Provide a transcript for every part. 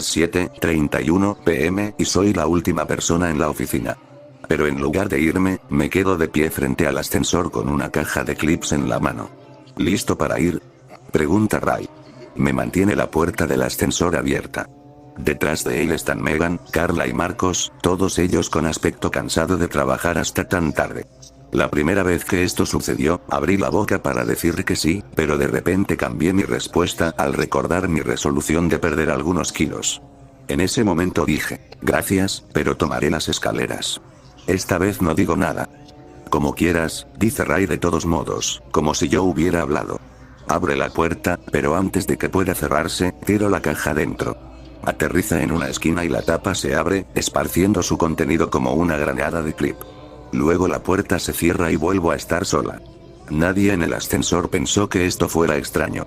las 7:31 p.m. y soy la última persona en la oficina. Pero en lugar de irme, me quedo de pie frente al ascensor con una caja de clips en la mano. ¿Listo para ir?, pregunta Ray. Me mantiene la puerta del ascensor abierta. Detrás de él están Megan, Carla y Marcos, todos ellos con aspecto cansado de trabajar hasta tan tarde. La primera vez que esto sucedió, abrí la boca para decir que sí, pero de repente cambié mi respuesta al recordar mi resolución de perder algunos kilos. En ese momento dije, gracias, pero tomaré las escaleras. Esta vez no digo nada. Como quieras, dice Ray de todos modos, como si yo hubiera hablado. Abre la puerta, pero antes de que pueda cerrarse, tiro la caja dentro. Aterriza en una esquina y la tapa se abre, esparciendo su contenido como una granada de clip. Luego la puerta se cierra y vuelvo a estar sola. Nadie en el ascensor pensó que esto fuera extraño.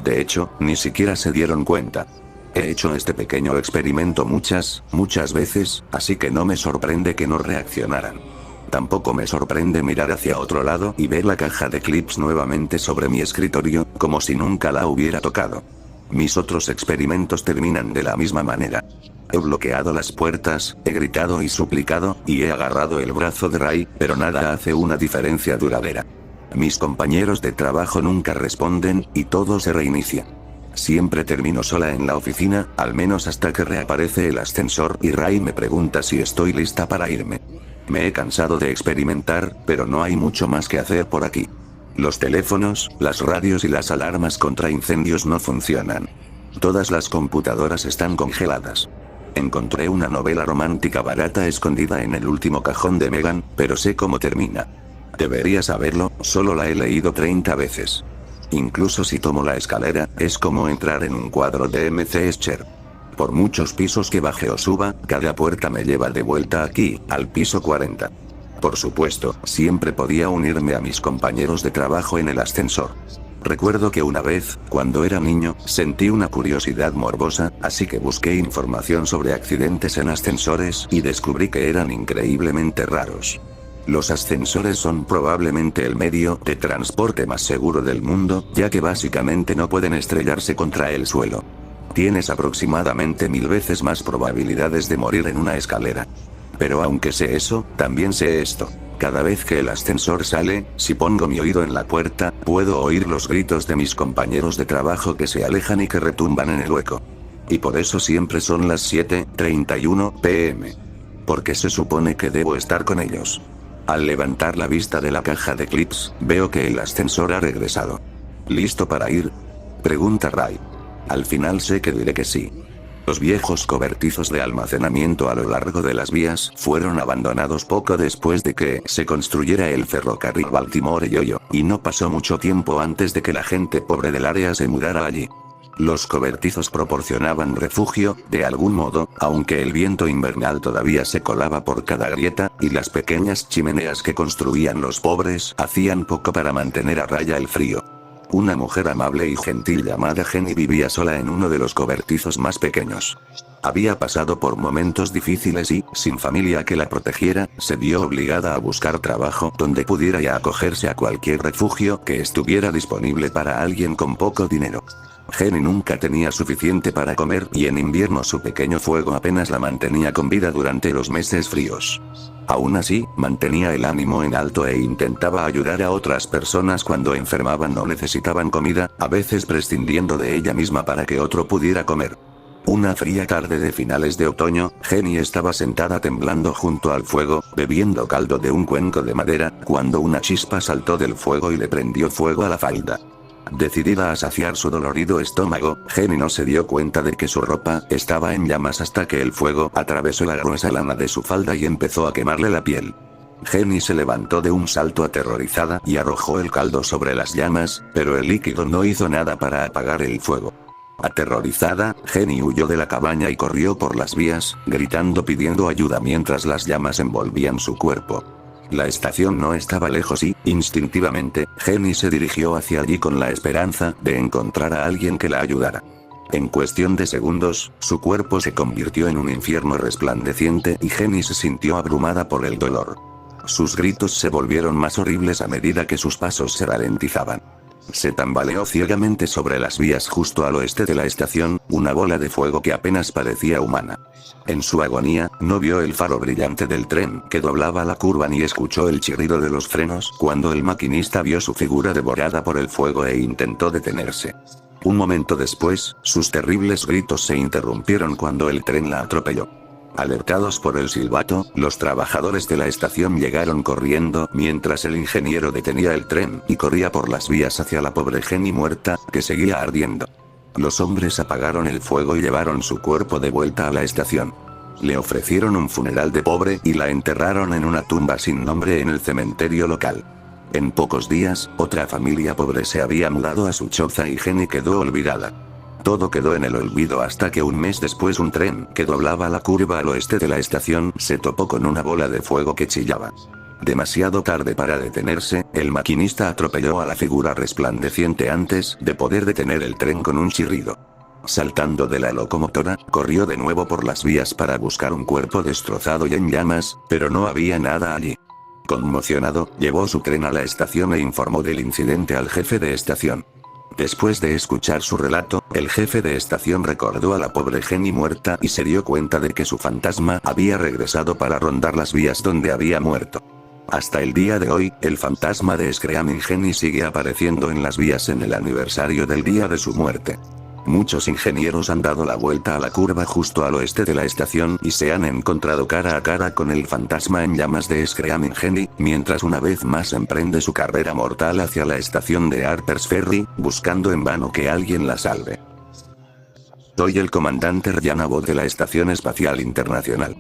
De hecho, ni siquiera se dieron cuenta. He hecho este pequeño experimento muchas veces, así que no me sorprende que no reaccionaran. Tampoco me sorprende mirar hacia otro lado y ver la caja de clips nuevamente sobre mi escritorio, como si nunca la hubiera tocado. Mis otros experimentos terminan de la misma manera. He bloqueado las puertas, he gritado y suplicado, y he agarrado el brazo de Ray, pero nada hace una diferencia duradera. Mis compañeros de trabajo nunca responden, y todo se reinicia. Siempre termino sola en la oficina, al menos hasta que reaparece el ascensor y Ray me pregunta si estoy lista para irme. Me he cansado de experimentar, pero no hay mucho más que hacer por aquí. Los teléfonos, las radios y las alarmas contra incendios no funcionan. Todas las computadoras están congeladas. Encontré una novela romántica barata escondida en el último cajón de Megan, pero sé cómo termina. Deberías saberlo, solo la he leído 30 veces. Incluso si tomo la escalera, es como entrar en un cuadro de M.C. Escher. Por muchos pisos que baje o suba, cada puerta me lleva de vuelta aquí, al piso 40. Por supuesto, siempre podía unirme a mis compañeros de trabajo en el ascensor. Recuerdo que una vez, cuando era niño, sentí una curiosidad morbosa, así que busqué información sobre accidentes en ascensores y descubrí que eran increíblemente raros. Los ascensores son probablemente el medio de transporte más seguro del mundo, ya que básicamente no pueden estrellarse contra el suelo. Tienes aproximadamente 1000 veces más probabilidades de morir en una escalera. Pero aunque sé eso, también sé esto. Cada vez que el ascensor sale, si pongo mi oído en la puerta, puedo oír los gritos de mis compañeros de trabajo que se alejan y que retumban en el hueco. Y por eso siempre son las 7:31 p.m. Porque se supone que debo estar con ellos. Al levantar la vista de la caja de clips, veo que el ascensor ha regresado. ¿Listo para ir?, pregunta Ray. Al final sé que diré que sí. Los viejos cobertizos de almacenamiento a lo largo de las vías fueron abandonados poco después de que se construyera el ferrocarril Baltimore-Yo-Yo, y no pasó mucho tiempo antes de que la gente pobre del área se mudara allí. Los cobertizos proporcionaban refugio, de algún modo, aunque el viento invernal todavía se colaba por cada grieta, y las pequeñas chimeneas que construían los pobres hacían poco para mantener a raya el frío. Una mujer amable y gentil llamada Jenny vivía sola en uno de los cobertizos más pequeños. Había pasado por momentos difíciles y, sin familia que la protegiera, se vio obligada a buscar trabajo donde pudiera y a acogerse a cualquier refugio que estuviera disponible para alguien con poco dinero. Jenny nunca tenía suficiente para comer y en invierno su pequeño fuego apenas la mantenía con vida durante los meses fríos. Aún así, mantenía el ánimo en alto e intentaba ayudar a otras personas cuando enfermaban o necesitaban comida, a veces prescindiendo de ella misma para que otro pudiera comer. Una fría tarde de finales de otoño, Jenny estaba sentada temblando junto al fuego, bebiendo caldo de un cuenco de madera, cuando una chispa saltó del fuego y le prendió fuego a la falda. Decidida a saciar su dolorido estómago, Jenny no se dio cuenta de que su ropa estaba en llamas hasta que el fuego atravesó la gruesa lana de su falda y empezó a quemarle la piel. Jenny se levantó de un salto aterrorizada y arrojó el caldo sobre las llamas, pero el líquido no hizo nada para apagar el fuego. Aterrorizada, Jenny huyó de la cabaña y corrió por las vías, gritando pidiendo ayuda mientras las llamas envolvían su cuerpo. La estación no estaba lejos y, instintivamente, Jenny se dirigió hacia allí con la esperanza de encontrar a alguien que la ayudara. En cuestión de segundos, su cuerpo se convirtió en un infierno resplandeciente y Jenny se sintió abrumada por el dolor. Sus gritos se volvieron más horribles a medida que sus pasos se ralentizaban. Se tambaleó ciegamente sobre las vías justo al oeste de la estación, una bola de fuego que apenas parecía humana. En su agonía, no vio el faro brillante del tren que doblaba la curva ni escuchó el chirrido de los frenos cuando el maquinista vio su figura devorada por el fuego e intentó detenerse. Un momento después, sus terribles gritos se interrumpieron cuando el tren la atropelló. Alertados por el silbato, los trabajadores de la estación llegaron corriendo mientras el ingeniero detenía el tren y corría por las vías hacia la pobre Jenny muerta, que seguía ardiendo. Los hombres apagaron el fuego y llevaron su cuerpo de vuelta a la estación. Le ofrecieron un funeral de pobre y la enterraron en una tumba sin nombre en el cementerio local. En pocos días, otra familia pobre se había mudado a su choza y Jenny quedó olvidada. Todo quedó en el olvido hasta que un mes después un tren que doblaba la curva al oeste de la estación se topó con una bola de fuego que chillaba. Demasiado tarde para detenerse, el maquinista atropelló a la figura resplandeciente antes de poder detener el tren con un chirrido. Saltando de la locomotora, corrió de nuevo por las vías para buscar un cuerpo destrozado y en llamas, pero no había nada allí. Conmocionado, llevó su tren a la estación e informó del incidente al jefe de estación. Después de escuchar su relato, el jefe de estación recordó a la pobre Jenny muerta y se dio cuenta de que su fantasma había regresado para rondar las vías donde había muerto. Hasta el día de hoy, el fantasma de Screaming Jenny sigue apareciendo en las vías en el aniversario del día de su muerte. Muchos ingenieros han dado la vuelta a la curva justo al oeste de la estación y se han encontrado cara a cara con el fantasma en llamas de Screaming Jenny, mientras una vez más emprende su carrera mortal hacia la estación de Harper's Ferry, buscando en vano que alguien la salve. Soy el comandante Ryan Abbott de la Estación Espacial Internacional.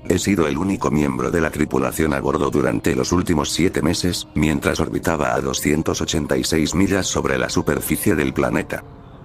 He sido el único miembro de la tripulación a bordo durante los últimos 7 meses, mientras orbitaba a 286 millas sobre la superficie del planeta.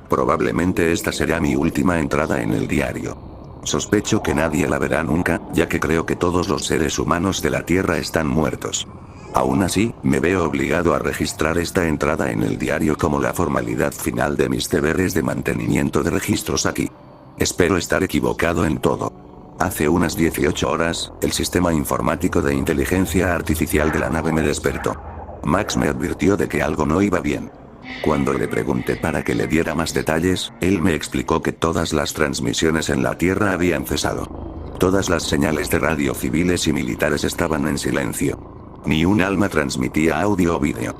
Probablemente esta será mi última entrada en el diario. Sospecho que nadie la verá nunca, ya que creo que todos los seres humanos de la Tierra están muertos. Aún así, me veo obligado a registrar esta entrada en el diario como la formalidad final de mis deberes de mantenimiento de registros aquí. Espero estar equivocado en todo. Hace unas 18 horas, el sistema informático de inteligencia artificial de la nave me despertó. Max me advirtió de que algo no iba bien. Cuando le pregunté para que le diera más detalles, él me explicó que todas las transmisiones en la Tierra habían cesado. Todas las señales de radio civiles y militares estaban en silencio. Ni un alma transmitía audio o vídeo.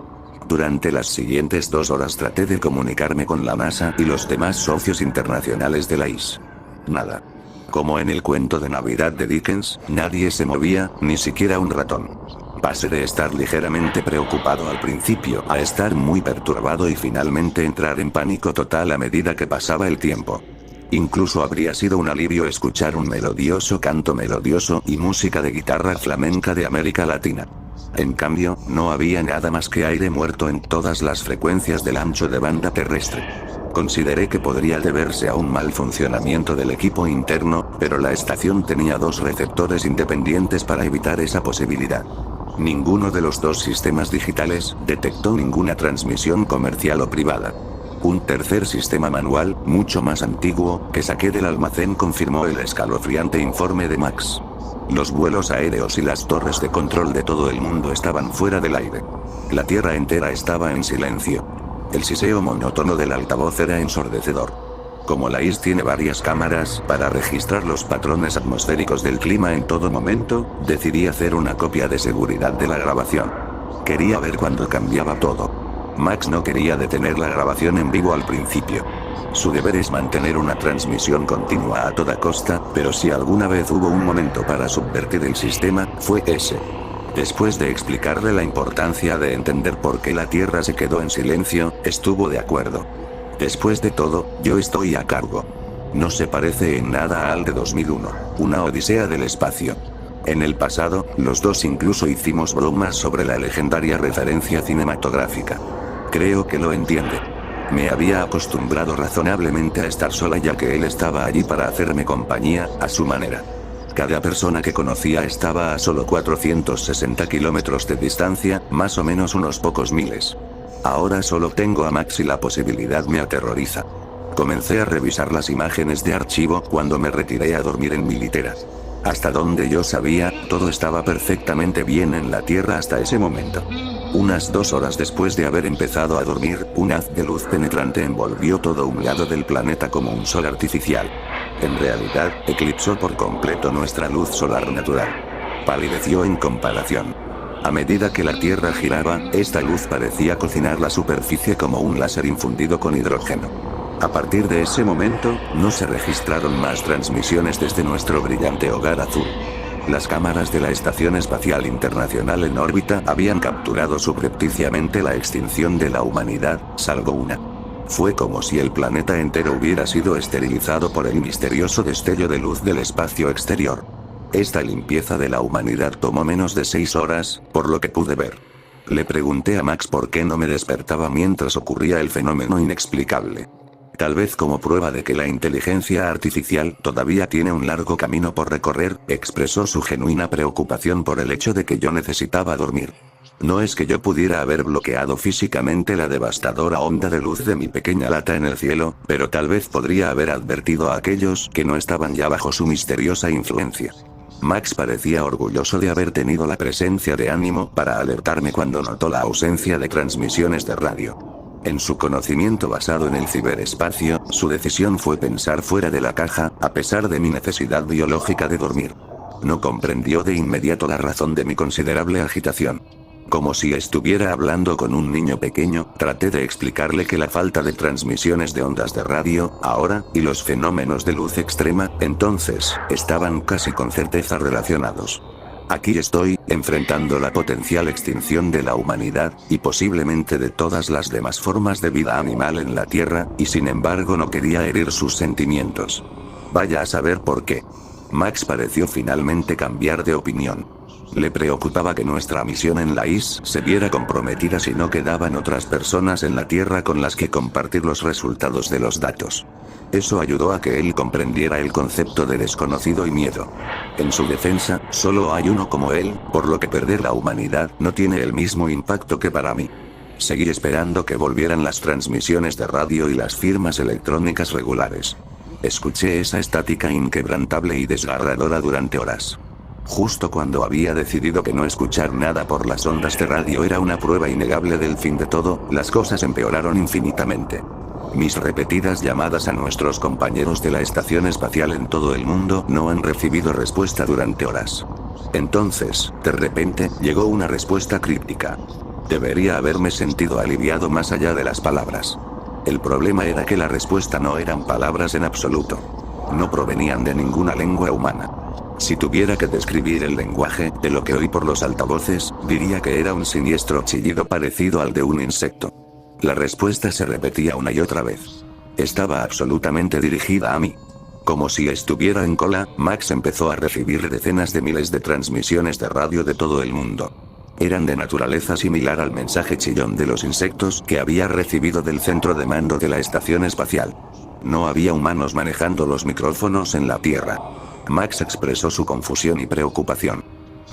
Durante las siguientes 2 horas traté de comunicarme con la NASA y los demás socios internacionales de la IS. Nada. Como en el cuento de Navidad de Dickens, nadie se movía, ni siquiera un ratón. Pasé de estar ligeramente preocupado al principio a estar muy perturbado y finalmente entrar en pánico total a medida que pasaba el tiempo. Incluso habría sido un alivio escuchar un melodioso canto melodioso y música de guitarra flamenca de América Latina. En cambio, no había nada más que aire muerto en todas las frecuencias del ancho de banda terrestre. Consideré que podría deberse a un mal funcionamiento del equipo interno, pero la estación tenía 2 receptores independientes para evitar esa posibilidad. Ninguno de los 2 sistemas digitales detectó ninguna transmisión comercial o privada. Un tercer sistema manual, mucho más antiguo, que saqué del almacén confirmó el escalofriante informe de Max. Los vuelos aéreos y las torres de control de todo el mundo estaban fuera del aire. La Tierra entera estaba en silencio. El siseo monótono del altavoz era ensordecedor. Como la IS tiene varias cámaras para registrar los patrones atmosféricos del clima en todo momento, decidí hacer una copia de seguridad de la grabación. Quería ver cuándo cambiaba todo. Max no quería detener la grabación en vivo al principio. Su deber es mantener una transmisión continua a toda costa, pero si alguna vez hubo un momento para subvertir el sistema, fue ese. Después de explicarle la importancia de entender por qué la Tierra se quedó en silencio, estuvo de acuerdo. Después de todo, yo estoy a cargo. No se parece en nada al de 2001, una odisea del espacio. En el pasado, los 2 incluso hicimos bromas sobre la legendaria referencia cinematográfica. Creo que lo entiende. Me había acostumbrado razonablemente a estar sola ya que él estaba allí para hacerme compañía, a su manera. Cada persona que conocía estaba a solo 460 kilómetros de distancia, más o menos unos pocos miles. Ahora solo tengo a Max y la posibilidad me aterroriza. Comencé a revisar las imágenes de archivo cuando me retiré a dormir en mi litera. Hasta donde yo sabía, todo estaba perfectamente bien en la Tierra hasta ese momento. Unas 2 horas después de haber empezado a dormir, un haz de luz penetrante envolvió todo un lado del planeta como un sol artificial. En realidad, eclipsó por completo nuestra luz solar natural. Palideció en comparación. A medida que la Tierra giraba, esta luz parecía cocinar la superficie como un láser infundido con hidrógeno. A partir de ese momento, no se registraron más transmisiones desde nuestro brillante hogar azul. Las cámaras de la Estación Espacial Internacional en órbita habían capturado subrepticiamente la extinción de la humanidad, salvo una. Fue como si el planeta entero hubiera sido esterilizado por el misterioso destello de luz del espacio exterior. Esta limpieza de la humanidad tomó menos de 6 horas, por lo que pude ver. Le pregunté a Max por qué no me despertaba mientras ocurría el fenómeno inexplicable. Tal vez como prueba de que la inteligencia artificial todavía tiene un largo camino por recorrer, expresó su genuina preocupación por el hecho de que yo necesitaba dormir. No es que yo pudiera haber bloqueado físicamente la devastadora onda de luz de mi pequeña lata en el cielo, pero tal vez podría haber advertido a aquellos que no estaban ya bajo su misteriosa influencia. Max parecía orgulloso de haber tenido la presencia de ánimo para alertarme cuando notó la ausencia de transmisiones de radio. En su conocimiento basado en el ciberespacio, su decisión fue pensar fuera de la caja, a pesar de mi necesidad biológica de dormir. No comprendió de inmediato la razón de mi considerable agitación. Como si estuviera hablando con un niño pequeño, traté de explicarle que la falta de transmisiones de ondas de radio, ahora, y los fenómenos de luz extrema, entonces, estaban casi con certeza relacionados. Aquí estoy, enfrentando la potencial extinción de la humanidad, y posiblemente de todas las demás formas de vida animal en la Tierra, y sin embargo no quería herir sus sentimientos. Vaya a saber por qué. Max pareció finalmente cambiar de opinión. Le preocupaba que nuestra misión en la IS se viera comprometida si no quedaban otras personas en la Tierra con las que compartir los resultados de los datos. Eso ayudó a que él comprendiera el concepto de desconocido y miedo. En su defensa, solo hay uno como él, por lo que perder la humanidad no tiene el mismo impacto que para mí. Seguí esperando que volvieran las transmisiones de radio y las firmas electrónicas regulares. Escuché esa estática inquebrantable y desgarradora durante horas. Justo cuando había decidido que no escuchar nada por las ondas de radio era una prueba innegable del fin de todo, las cosas empeoraron infinitamente. Mis repetidas llamadas a nuestros compañeros de la estación espacial en todo el mundo no han recibido respuesta durante horas. Entonces, de repente, llegó una respuesta críptica. Debería haberme sentido aliviado más allá de las palabras. El problema era que la respuesta no eran palabras en absoluto. No provenían de ninguna lengua humana. Si tuviera que describir el lenguaje de lo que oí por los altavoces, diría que era un siniestro chillido parecido al de un insecto. La respuesta se repetía una y otra vez. Estaba absolutamente dirigida a mí. Como si estuviera en cola, Max empezó a recibir decenas de miles de transmisiones de radio de todo el mundo. Eran de naturaleza similar al mensaje chillón de los insectos que había recibido del centro de mando de la estación espacial. No había humanos manejando los micrófonos en la Tierra. Max expresó su confusión y preocupación.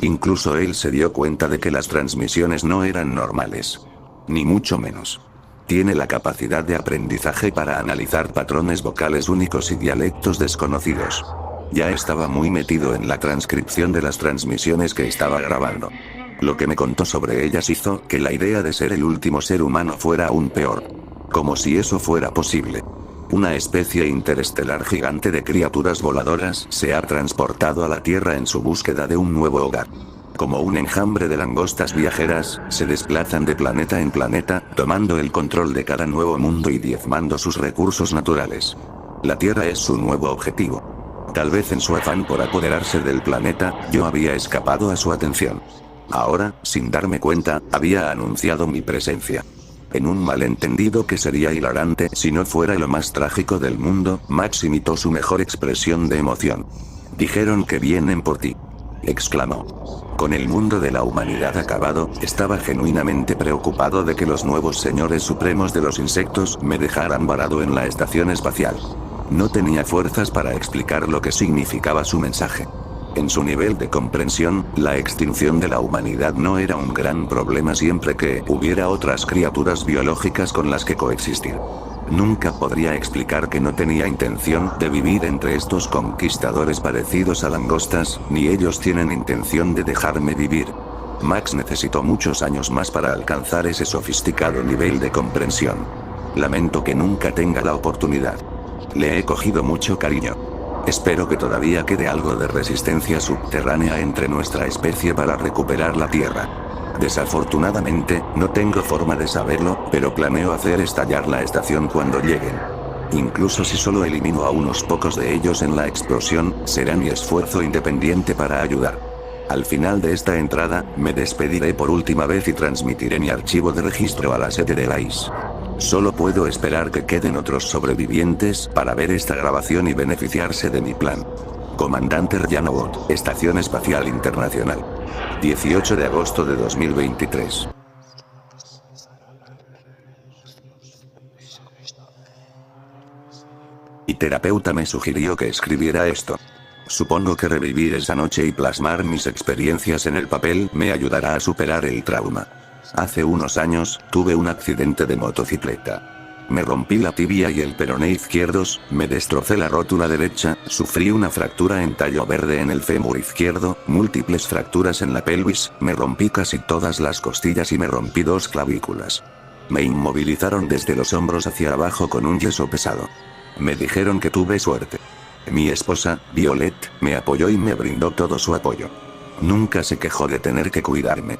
Incluso él se dio cuenta de que las transmisiones no eran normales. Ni mucho menos. Tiene la capacidad de aprendizaje para analizar patrones vocales únicos y dialectos desconocidos. Ya estaba muy metido en la transcripción de las transmisiones que estaba grabando. Lo que me contó sobre ellas hizo que la idea de ser el último ser humano fuera aún peor. Como si eso fuera posible. Una especie interestelar gigante de criaturas voladoras se ha transportado a la Tierra en su búsqueda de un nuevo hogar. Como un enjambre de langostas viajeras, se desplazan de planeta en planeta, tomando el control de cada nuevo mundo y diezmando sus recursos naturales. La Tierra es su nuevo objetivo. Tal vez en su afán por apoderarse del planeta, yo había escapado a su atención. Ahora, sin darme cuenta, había anunciado mi presencia. En un malentendido que sería hilarante si no fuera lo más trágico del mundo, Max imitó su mejor expresión de emoción. «Dijeron que vienen por ti», exclamó. Con el mundo de la humanidad acabado, estaba genuinamente preocupado de que los nuevos señores supremos de los insectos me dejaran varado en la estación espacial. No tenía fuerzas para explicar lo que significaba su mensaje. En su nivel de comprensión, la extinción de la humanidad no era un gran problema siempre que hubiera otras criaturas biológicas con las que coexistir. Nunca podría explicar que no tenía intención de vivir entre estos conquistadores parecidos a langostas, ni ellos tienen intención de dejarme vivir. Max necesitó muchos años más para alcanzar ese sofisticado nivel de comprensión. Lamento que nunca tenga la oportunidad. Le he cogido mucho cariño. Espero que todavía quede algo de resistencia subterránea entre nuestra especie para recuperar la Tierra. Desafortunadamente, no tengo forma de saberlo, pero planeo hacer estallar la estación cuando lleguen. Incluso si solo elimino a unos pocos de ellos en la explosión, será mi esfuerzo independiente para ayudar. Al final de esta entrada, me despediré por última vez y transmitiré mi archivo de registro a la sede de la IS. Solo puedo esperar que queden otros sobrevivientes para ver esta grabación y beneficiarse de mi plan. Comandante Ryanovod, Estación Espacial Internacional. 18 de agosto de 2023. Mi terapeuta me sugirió que escribiera esto. Supongo que revivir esa noche y plasmar mis experiencias en el papel me ayudará a superar el trauma. Hace unos años, tuve un accidente de motocicleta. Me rompí la tibia y el peroné izquierdos, me destrocé la rótula derecha, sufrí una fractura en tallo verde en el fémur izquierdo, múltiples fracturas en la pelvis, me rompí casi todas las costillas y me rompí 2 clavículas. Me inmovilizaron desde los hombros hacia abajo con un yeso pesado. Me dijeron que tuve suerte. Mi esposa, Violet, me apoyó y me brindó todo su apoyo. Nunca se quejó de tener que cuidarme.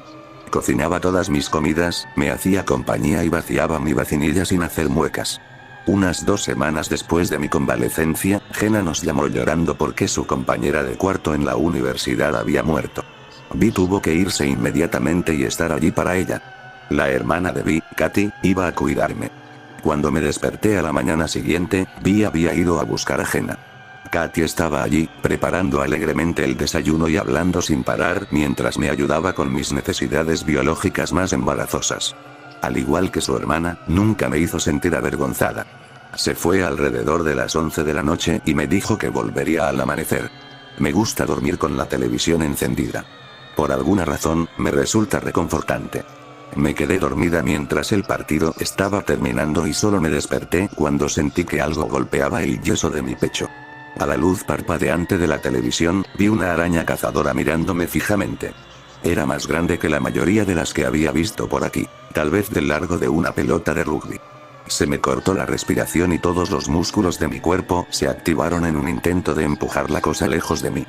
Cocinaba todas mis comidas, me hacía compañía y vaciaba mi vacinilla sin hacer muecas. Unas 2 semanas después de mi convalecencia, Jenna nos llamó llorando porque su compañera de cuarto en la universidad había muerto. Vi tuvo que irse inmediatamente y estar allí para ella. La hermana de Vi, Katy, iba a cuidarme. Cuando me desperté a la mañana siguiente, Vi había ido a buscar a Jenna. Katy estaba allí, preparando alegremente el desayuno y hablando sin parar mientras me ayudaba con mis necesidades biológicas más embarazosas. Al igual que su hermana, nunca me hizo sentir avergonzada. Se fue alrededor de las 11 de la noche y me dijo que volvería al amanecer. Me gusta dormir con la televisión encendida. Por alguna razón, me resulta reconfortante. Me quedé dormida mientras el partido estaba terminando y solo me desperté cuando sentí que algo golpeaba el yeso de mi pecho. A la luz parpadeante de la televisión, vi una araña cazadora mirándome fijamente. Era más grande que la mayoría de las que había visto por aquí, tal vez del largo de una pelota de rugby. Se me cortó la respiración y todos los músculos de mi cuerpo se activaron en un intento de empujar la cosa lejos de mí.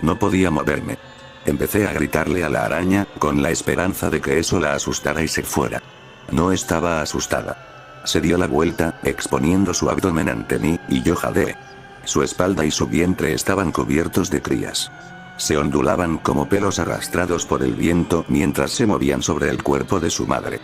No podía moverme. Empecé a gritarle a la araña, con la esperanza de que eso la asustara y se fuera. No estaba asustada. Se dio la vuelta, exponiendo su abdomen ante mí, y yo jadeé. Su espalda y su vientre estaban cubiertos de crías. Se ondulaban como pelos arrastrados por el viento mientras se movían sobre el cuerpo de su madre.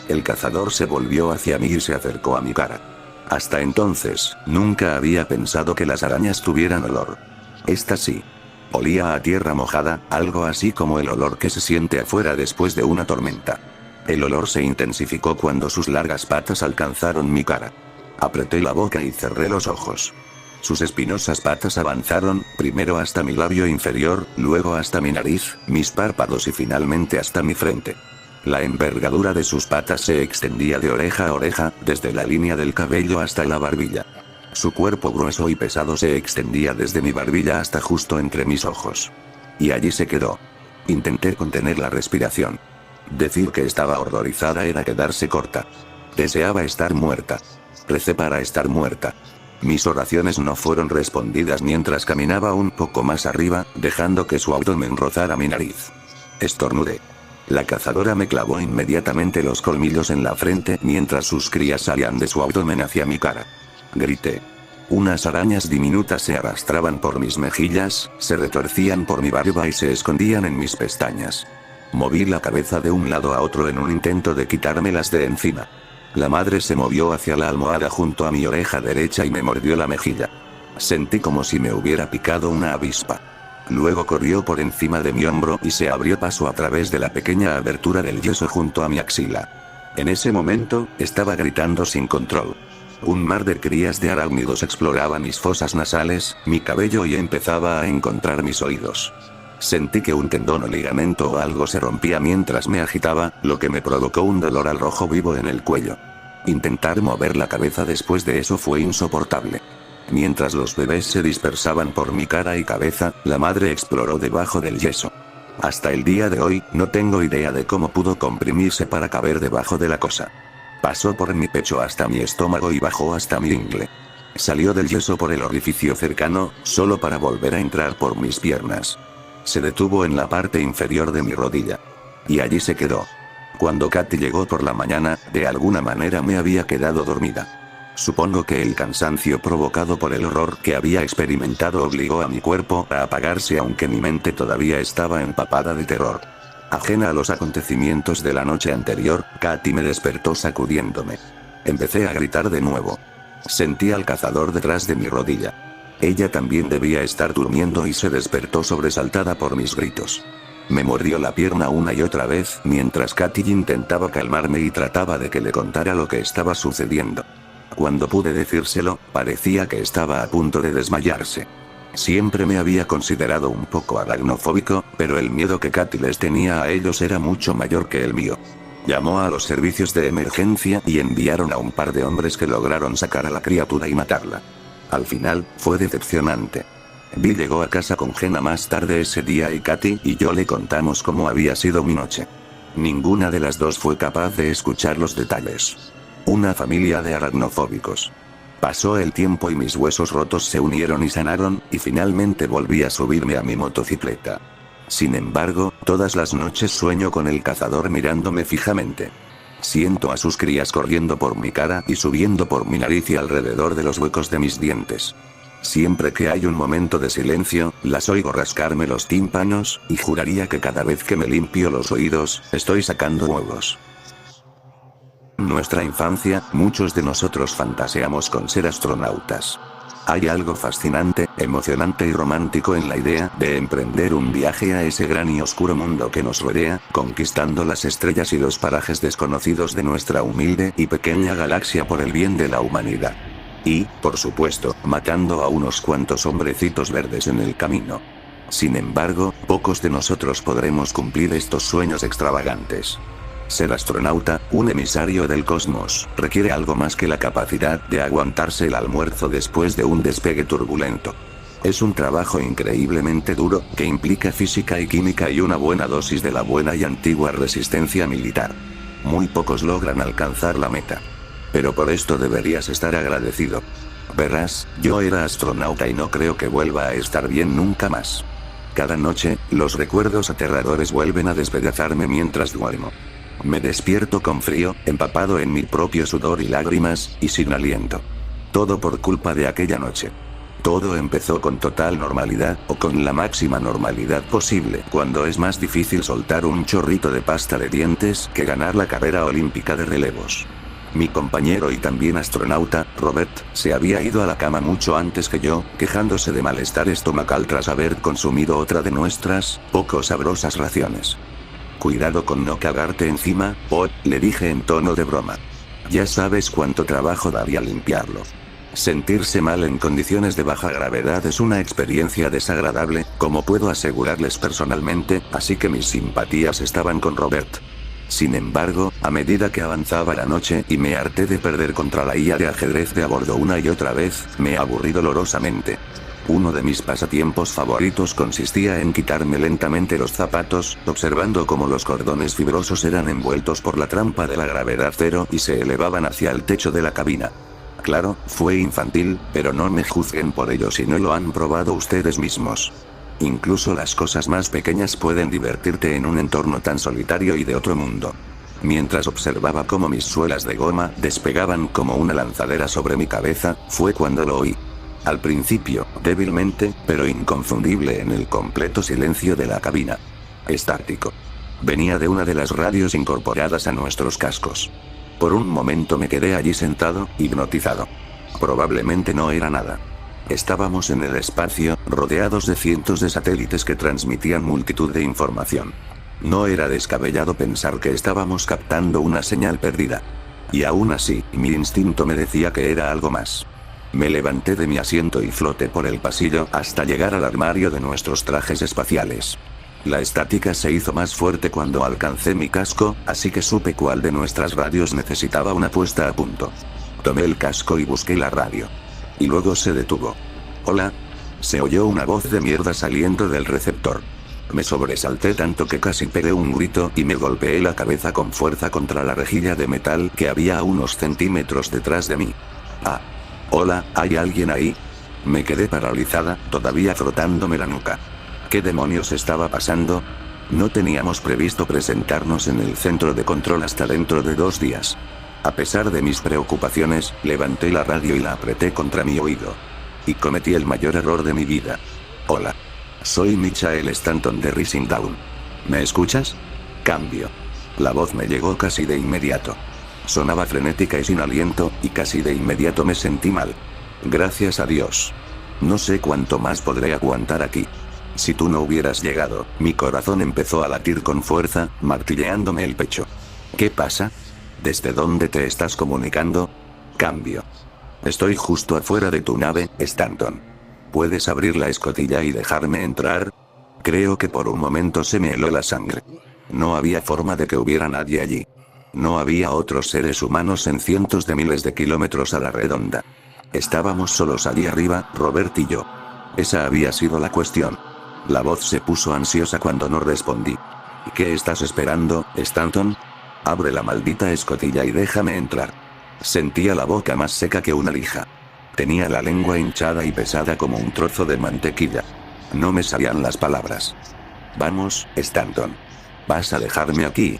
El cazador se volvió hacia mí y se acercó a mi cara. Hasta entonces, nunca había pensado que las arañas tuvieran olor. Esta sí. Olía a tierra mojada, algo así como el olor que se siente afuera después de una tormenta. El olor se intensificó cuando sus largas patas alcanzaron mi cara. Apreté la boca y cerré los ojos. Sus espinosas patas avanzaron, primero hasta mi labio inferior, luego hasta mi nariz, mis párpados y finalmente hasta mi frente. La envergadura de sus patas se extendía de oreja a oreja, desde la línea del cabello hasta la barbilla. Su cuerpo grueso y pesado se extendía desde mi barbilla hasta justo entre mis ojos. Y allí se quedó. Intenté contener la respiración. Decir que estaba horrorizada era quedarse corta. Deseaba estar muerta. Recé para estar muerta. Mis oraciones no fueron respondidas mientras caminaba un poco más arriba, dejando que su abdomen rozara mi nariz. Estornudé. La cazadora me clavó inmediatamente los colmillos en la frente mientras sus crías salían de su abdomen hacia mi cara. Grité. Unas arañas diminutas se arrastraban por mis mejillas, se retorcían por mi barba y se escondían en mis pestañas. Moví la cabeza de un lado a otro en un intento de quitármelas de encima. La madre se movió hacia la almohada junto a mi oreja derecha y me mordió la mejilla. Sentí como si me hubiera picado una avispa. Luego corrió por encima de mi hombro y se abrió paso a través de la pequeña abertura del yeso junto a mi axila. En ese momento, estaba gritando sin control. Un mar de crías de arácnidos exploraba mis fosas nasales, mi cabello y empezaba a encontrar mis oídos. Sentí que un tendón o ligamento o algo se rompía mientras me agitaba, lo que me provocó un dolor al rojo vivo en el cuello. Intentar mover la cabeza después de eso fue insoportable. Mientras los bebés se dispersaban por mi cara y cabeza, la madre exploró debajo del yeso. Hasta el día de hoy, no tengo idea de cómo pudo comprimirse para caber debajo de la cosa. Pasó por mi pecho hasta mi estómago y bajó hasta mi ingle. Salió del yeso por el orificio cercano, solo para volver a entrar por mis piernas. Se detuvo en la parte inferior de mi rodilla. Y allí se quedó. Cuando Katy llegó por la mañana, de alguna manera me había quedado dormida. Supongo que el cansancio provocado por el horror que había experimentado obligó a mi cuerpo a apagarse, aunque mi mente todavía estaba empapada de terror. Ajena a los acontecimientos de la noche anterior, Katy me despertó sacudiéndome. Empecé a gritar de nuevo. Sentí al cazador detrás de mi rodilla. Ella también debía estar durmiendo y se despertó sobresaltada por mis gritos. Me mordió la pierna una y otra vez mientras Katy intentaba calmarme y trataba de que le contara lo que estaba sucediendo. Cuando pude decírselo, parecía que estaba a punto de desmayarse. Siempre me había considerado un poco aracnofóbico, pero el miedo que Katy les tenía a ellos era mucho mayor que el mío. Llamó a los servicios de emergencia y enviaron a un par de hombres que lograron sacar a la criatura y matarla. Al final, fue decepcionante. Bill llegó a casa con Jenna más tarde ese día y Katy y yo le contamos cómo había sido mi noche. Ninguna de las dos fue capaz de escuchar los detalles. Una familia de aracnofóbicos. Pasó el tiempo y mis huesos rotos se unieron y sanaron, y finalmente volví a subirme a mi motocicleta. Sin embargo, todas las noches sueño con el cazador mirándome fijamente. Siento a sus crías corriendo por mi cara y subiendo por mi nariz y alrededor de los huecos de mis dientes. Siempre que hay un momento de silencio, las oigo rascarme los tímpanos, y juraría que cada vez que me limpio los oídos, estoy sacando huevos. Nuestra infancia, muchos de nosotros fantaseamos con ser astronautas. Hay algo fascinante, emocionante y romántico en la idea de emprender un viaje a ese gran y oscuro mundo que nos rodea, conquistando las estrellas y los parajes desconocidos de nuestra humilde y pequeña galaxia por el bien de la humanidad. Y, por supuesto, matando a unos cuantos hombrecitos verdes en el camino. Sin embargo, pocos de nosotros podremos cumplir estos sueños extravagantes. Ser astronauta, un emisario del cosmos, requiere algo más que la capacidad de aguantarse el almuerzo después de un despegue turbulento. Es un trabajo increíblemente duro, que implica física y química y una buena dosis de la buena y antigua resistencia militar. Muy pocos logran alcanzar la meta. Pero por esto deberías estar agradecido. Verás, yo era astronauta y no creo que vuelva a estar bien nunca más. Cada noche, los recuerdos aterradores vuelven a despedazarme mientras duermo. Me despierto con frío, empapado en mi propio sudor y lágrimas, y sin aliento. Todo por culpa de aquella noche. Todo empezó con total normalidad, o con la máxima normalidad posible, cuando es más difícil soltar un chorrito de pasta de dientes que ganar la carrera olímpica de relevos. Mi compañero y también astronauta, Robert, se había ido a la cama mucho antes que yo, quejándose de malestar estomacal tras haber consumido otra de nuestras, poco sabrosas raciones. Cuidado con no cagarte encima, le dije en tono de broma. Ya sabes cuánto trabajo daría limpiarlo. Sentirse mal en condiciones de baja gravedad es una experiencia desagradable, como puedo asegurarles personalmente, así que mis simpatías estaban con Robert. Sin embargo, a medida que avanzaba la noche y me harté de perder contra la IA de ajedrez de a bordo una y otra vez, me aburrí dolorosamente. Uno de mis pasatiempos favoritos consistía en quitarme lentamente los zapatos, observando cómo los cordones fibrosos eran envueltos por la trampa de la gravedad cero y se elevaban hacia el techo de la cabina. Claro, fue infantil, pero no me juzguen por ello si no lo han probado ustedes mismos. Incluso las cosas más pequeñas pueden divertirte en un entorno tan solitario y de otro mundo. Mientras observaba cómo mis suelas de goma despegaban como una lanzadera sobre mi cabeza, fue cuando lo oí. Al principio, débilmente, pero inconfundible en el completo silencio de la cabina. Estático. Venía de una de las radios incorporadas a nuestros cascos. Por un momento me quedé allí sentado, hipnotizado. Probablemente no era nada. Estábamos en el espacio, rodeados de cientos de satélites que transmitían multitud de información. No era descabellado pensar que estábamos captando una señal perdida. Y aún así, mi instinto me decía que era algo más. Me levanté de mi asiento y floté por el pasillo hasta llegar al armario de nuestros trajes espaciales. La estática se hizo más fuerte cuando alcancé mi casco, así que supe cuál de nuestras radios necesitaba una puesta a punto. Tomé el casco y busqué la radio. Y luego se detuvo. «Hola». Se oyó una voz de mierda saliendo del receptor. Me sobresalté tanto que casi pegué un grito y me golpeé la cabeza con fuerza contra la rejilla de metal que había a unos centímetros detrás de mí. Ah. Hola, ¿hay alguien ahí? Me quedé paralizada, todavía frotándome la nuca. ¿Qué demonios estaba pasando? No teníamos previsto presentarnos en el centro de control hasta dentro de 2 días. A pesar de mis preocupaciones, levanté la radio y la apreté contra mi oído. Y cometí el mayor error de mi vida. Hola. Soy Michael Stanton de Rising Dawn. ¿Me escuchas? Cambio. La voz me llegó casi de inmediato. Sonaba frenética y sin aliento, y casi de inmediato me sentí mal. Gracias a Dios. No sé cuánto más podré aguantar aquí. Si tú no hubieras llegado, mi corazón empezó a latir con fuerza, martilleándome el pecho. ¿Qué pasa? ¿Desde dónde te estás comunicando? Cambio. Estoy justo afuera de tu nave, Stanton. ¿Puedes abrir la escotilla y dejarme entrar? Creo que por un momento se me heló la sangre. No había forma de que hubiera nadie allí. No había otros seres humanos en cientos de miles de kilómetros a la redonda. Estábamos solos allí arriba, Robert y yo. Esa había sido la cuestión. La voz se puso ansiosa cuando no respondí. ¿Qué estás esperando, Stanton? Abre la maldita escotilla y déjame entrar. Sentía la boca más seca que una lija. Tenía la lengua hinchada y pesada como un trozo de mantequilla. No me salían las palabras. Vamos, Stanton. ¿Vas a dejarme aquí?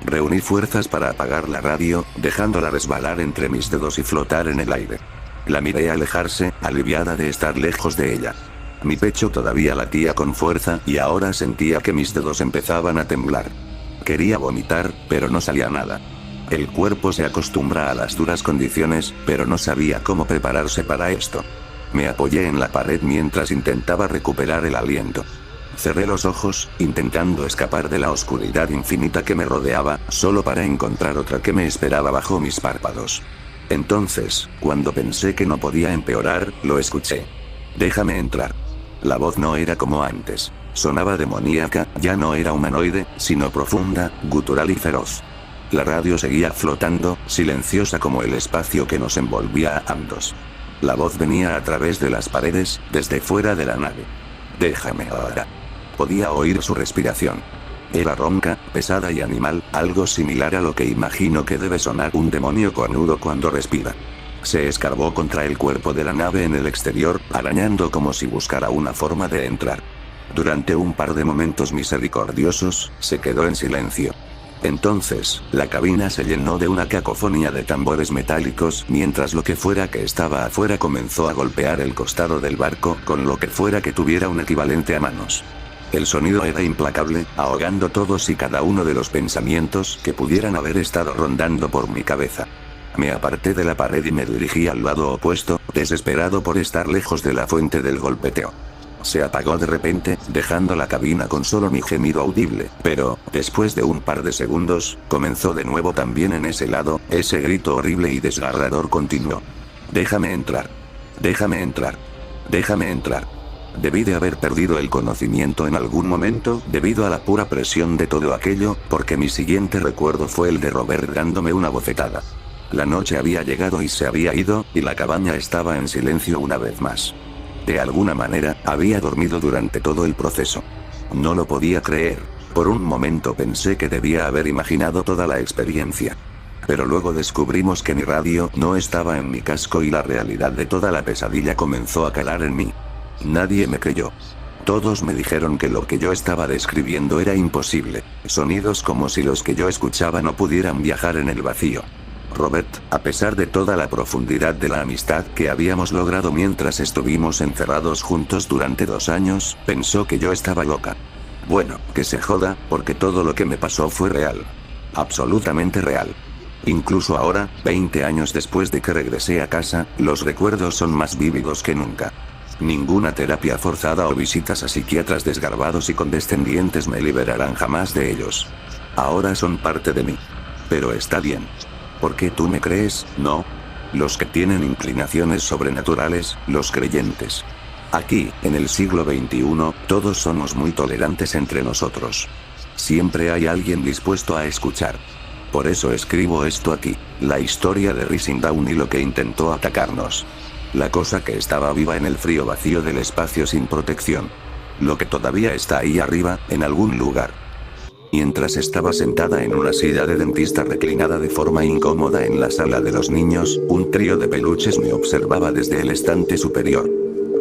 Reuní fuerzas para apagar la radio, dejándola resbalar entre mis dedos y flotar en el aire. La miré alejarse, aliviada de estar lejos de ella. Mi pecho todavía latía con fuerza y ahora sentía que mis dedos empezaban a temblar. Quería vomitar, pero no salía nada. El cuerpo se acostumbra a las duras condiciones, pero no sabía cómo prepararse para esto. Me apoyé en la pared mientras intentaba recuperar el aliento. Cerré los ojos, intentando escapar de la oscuridad infinita que me rodeaba, solo para encontrar otra que me esperaba bajo mis párpados. Entonces, cuando pensé que no podía empeorar, lo escuché. Déjame entrar. La voz no era como antes. Sonaba demoníaca, ya no era humanoide, sino profunda, gutural y feroz. La radio seguía flotando, silenciosa como el espacio que nos envolvía a ambos. La voz venía a través de las paredes, desde fuera de la nave. Déjame ahora. Podía oír su respiración. Era ronca, pesada y animal, algo similar a lo que imagino que debe sonar un demonio cornudo cuando respira. Se escarbó contra el cuerpo de la nave en el exterior, arañando como si buscara una forma de entrar. Durante un par de momentos misericordiosos, se quedó en silencio. Entonces, la cabina se llenó de una cacofonía de tambores metálicos, mientras lo que fuera que estaba afuera comenzó a golpear el costado del barco con lo que fuera que tuviera un equivalente a manos. El sonido era implacable, ahogando todos y cada uno de los pensamientos que pudieran haber estado rondando por mi cabeza. Me aparté de la pared y me dirigí al lado opuesto, desesperado por estar lejos de la fuente del golpeteo. Se apagó de repente, dejando la cabina con solo mi gemido audible, pero, después de un par de segundos, comenzó de nuevo también en ese lado, ese grito horrible y desgarrador continuó. Déjame entrar. Déjame entrar. Déjame entrar. Debí de haber perdido el conocimiento en algún momento, debido a la pura presión de todo aquello, porque mi siguiente recuerdo fue el de Robert dándome una bofetada. La noche había llegado y se había ido, y la cabaña estaba en silencio una vez más. De alguna manera, había dormido durante todo el proceso. No lo podía creer. Por un momento pensé que debía haber imaginado toda la experiencia. Pero luego descubrimos que mi radio no estaba en mi casco y la realidad de toda la pesadilla comenzó a calar en mí. Nadie me creyó. Todos me dijeron que lo que yo estaba describiendo era imposible. Sonidos como si los que yo escuchaba no pudieran viajar en el vacío. Robert, a pesar de toda la profundidad de la amistad que habíamos logrado mientras estuvimos encerrados juntos durante 2 años, pensó que yo estaba loca. Bueno, que se joda, porque todo lo que me pasó fue real. Absolutamente real. Incluso ahora, 20 años después de que regresé a casa, los recuerdos son más vívidos que nunca. Ninguna terapia forzada o visitas a psiquiatras desgarbados y condescendientes me liberarán jamás de ellos. Ahora son parte de mí. Pero está bien. ¿Por qué tú me crees, no? Los que tienen inclinaciones sobrenaturales, los creyentes. Aquí, en el siglo XXI, todos somos muy tolerantes entre nosotros. Siempre hay alguien dispuesto a escuchar. Por eso escribo esto aquí, la historia de Rising Dawn y lo que intentó atacarnos. La cosa que estaba viva en el frío vacío del espacio sin protección. Lo que todavía está ahí arriba, en algún lugar. Mientras estaba sentada en una silla de dentista reclinada de forma incómoda en la sala de los niños, un trío de peluches me observaba desde el estante superior.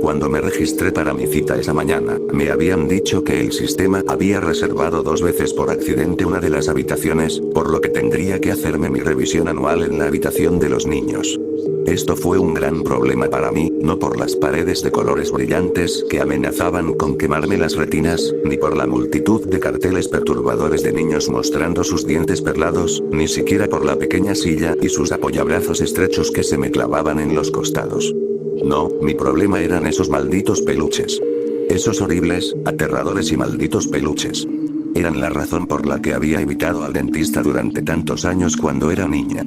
Cuando me registré para mi cita esa mañana, me habían dicho que el sistema había reservado 2 veces por accidente una de las habitaciones, por lo que tendría que hacerme mi revisión anual en la habitación de los niños. Esto fue un gran problema para mí, no por las paredes de colores brillantes que amenazaban con quemarme las retinas, ni por la multitud de carteles perturbadores de niños mostrando sus dientes perlados, ni siquiera por la pequeña silla y sus apoyabrazos estrechos que se me clavaban en los costados. No, mi problema eran esos malditos peluches. Esos horribles, aterradores y malditos peluches. Eran la razón por la que había evitado al dentista durante tantos años cuando era niña.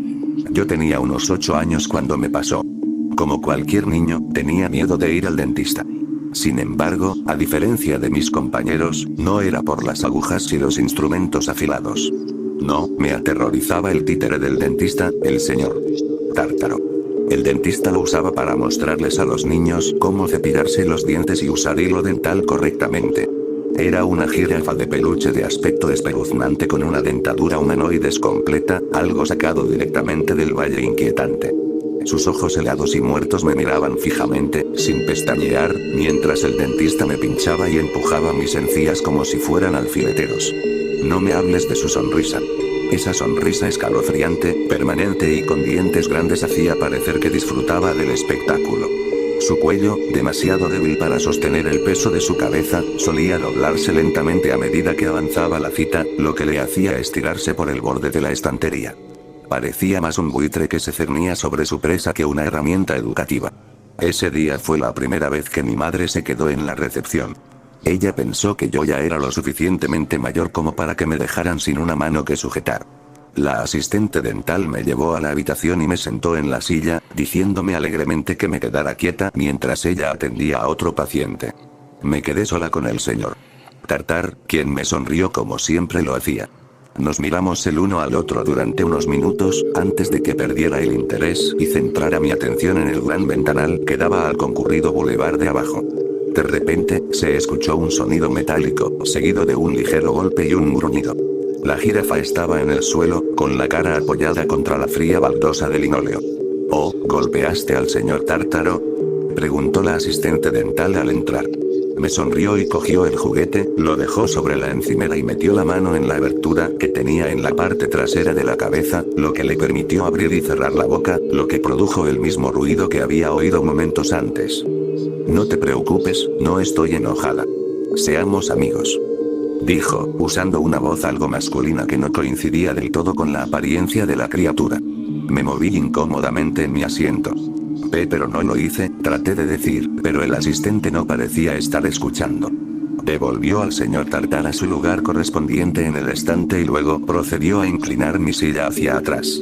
Yo tenía unos 8 años cuando me pasó. Como cualquier niño, tenía miedo de ir al dentista. Sin embargo, a diferencia de mis compañeros, no era por las agujas y los instrumentos afilados. No, me aterrorizaba el títere del dentista, el señor Tártaro. El dentista lo usaba para mostrarles a los niños cómo cepillarse los dientes y usar hilo dental correctamente. Era una jirafa de peluche de aspecto espeluznante con una dentadura humanoides completa, algo sacado directamente del Valle Inquietante. Sus ojos helados y muertos me miraban fijamente, sin pestañear, mientras el dentista me pinchaba y empujaba mis encías como si fueran alfileteros. No me hables de su sonrisa. Esa sonrisa escalofriante, permanente y con dientes grandes hacía parecer que disfrutaba del espectáculo. Su cuello, demasiado débil para sostener el peso de su cabeza, solía doblarse lentamente a medida que avanzaba la cita, lo que le hacía estirarse por el borde de la estantería. Parecía más un buitre que se cernía sobre su presa que una herramienta educativa. Ese día fue la primera vez que mi madre se quedó en la recepción. Ella pensó que yo ya era lo suficientemente mayor como para que me dejaran sin una mano que sujetar. La asistente dental me llevó a la habitación y me sentó en la silla, diciéndome alegremente que me quedara quieta mientras ella atendía a otro paciente. Me quedé sola con el señor Tartar, quien me sonrió como siempre lo hacía. Nos miramos el uno al otro durante unos minutos, antes de que perdiera el interés y centrara mi atención en el gran ventanal que daba al concurrido bulevar de abajo. De repente, se escuchó un sonido metálico, seguido de un ligero golpe y un gruñido. La jirafa estaba en el suelo, con la cara apoyada contra la fría baldosa de linóleo. «Oh, ¿golpeaste al señor Tártaro?», preguntó la asistente dental al entrar. Me sonrió y cogió el juguete, lo dejó sobre la encimera y metió la mano en la abertura que tenía en la parte trasera de la cabeza, lo que le permitió abrir y cerrar la boca, lo que produjo el mismo ruido que había oído momentos antes. «No te preocupes, no estoy enojada. Seamos amigos», dijo, usando una voz algo masculina que no coincidía del todo con la apariencia de la criatura. Me moví incómodamente en mi asiento. Pero no lo hice, traté de decir, pero el asistente no parecía estar escuchando. Devolvió al señor Tartar a su lugar correspondiente en el estante y luego procedió a inclinar mi silla hacia atrás.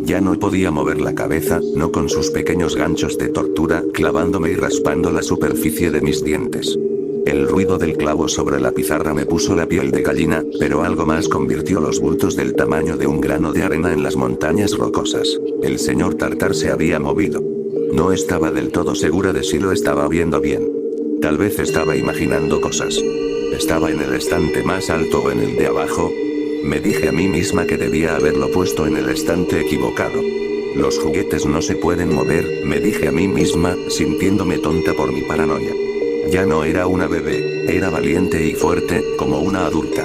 Ya no podía mover la cabeza, no con sus pequeños ganchos de tortura clavándome y raspando la superficie de mis dientes. El ruido del clavo sobre la pizarra me puso la piel de gallina, pero algo más convirtió los bultos del tamaño de un grano de arena en las montañas rocosas. El señor Tartar se había movido. No estaba del todo segura de si lo estaba viendo bien. Tal vez estaba imaginando cosas. ¿Estaba en el estante más alto o en el de abajo? Me dije a mí misma que debía haberlo puesto en el estante equivocado. Los juguetes no se pueden mover, me dije a mí misma, sintiéndome tonta por mi paranoia. Ya no era una bebé, era valiente y fuerte, como una adulta.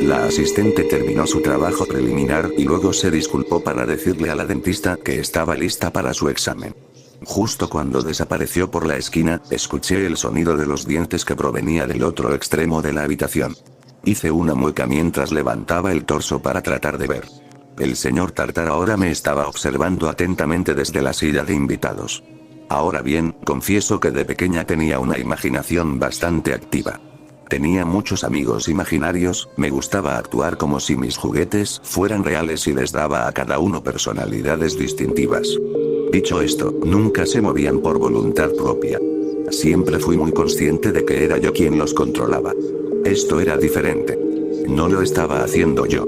La asistente terminó su trabajo preliminar y luego se disculpó para decirle a la dentista que estaba lista para su examen. Justo cuando desapareció por la esquina, escuché el sonido de los dientes que provenía del otro extremo de la habitación. Hice una mueca mientras levantaba el torso para tratar de ver. El señor Tartar ahora me estaba observando atentamente desde la silla de invitados. Ahora bien, confieso que de pequeña tenía una imaginación bastante activa. Tenía muchos amigos imaginarios, me gustaba actuar como si mis juguetes fueran reales y les daba a cada uno personalidades distintivas. Dicho esto, nunca se movían por voluntad propia. Siempre fui muy consciente de que era yo quien los controlaba. Esto era diferente. No lo estaba haciendo yo.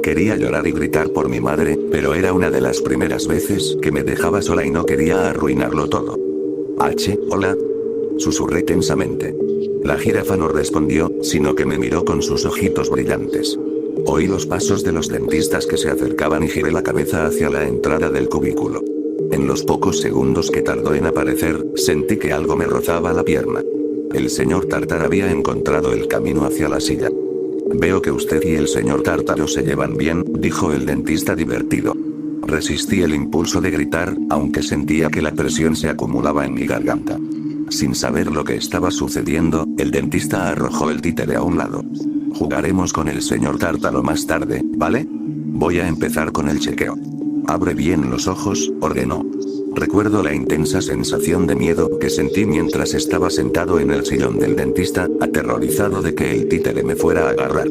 Quería llorar y gritar por mi madre, pero era una de las primeras veces que me dejaba sola y no quería arruinarlo todo. Hola. Susurré tensamente. La jirafa no respondió, sino que me miró con sus ojitos brillantes. Oí los pasos de los dentistas que se acercaban y giré la cabeza hacia la entrada del cubículo. En los pocos segundos que tardó en aparecer, sentí que algo me rozaba la pierna. El señor Tartar había encontrado el camino hacia la silla. Veo que usted y el señor Tártaro se llevan bien, dijo el dentista divertido. Resistí el impulso de gritar, aunque sentía que la presión se acumulaba en mi garganta. Sin saber lo que estaba sucediendo, el dentista arrojó el títere a un lado. Jugaremos con el señor Tártaro más tarde, ¿vale? Voy a empezar con el chequeo. Abre bien los ojos, ordenó. Recuerdo la intensa sensación de miedo que sentí mientras estaba sentado en el sillón del dentista, aterrorizado de que el títere me fuera a agarrar.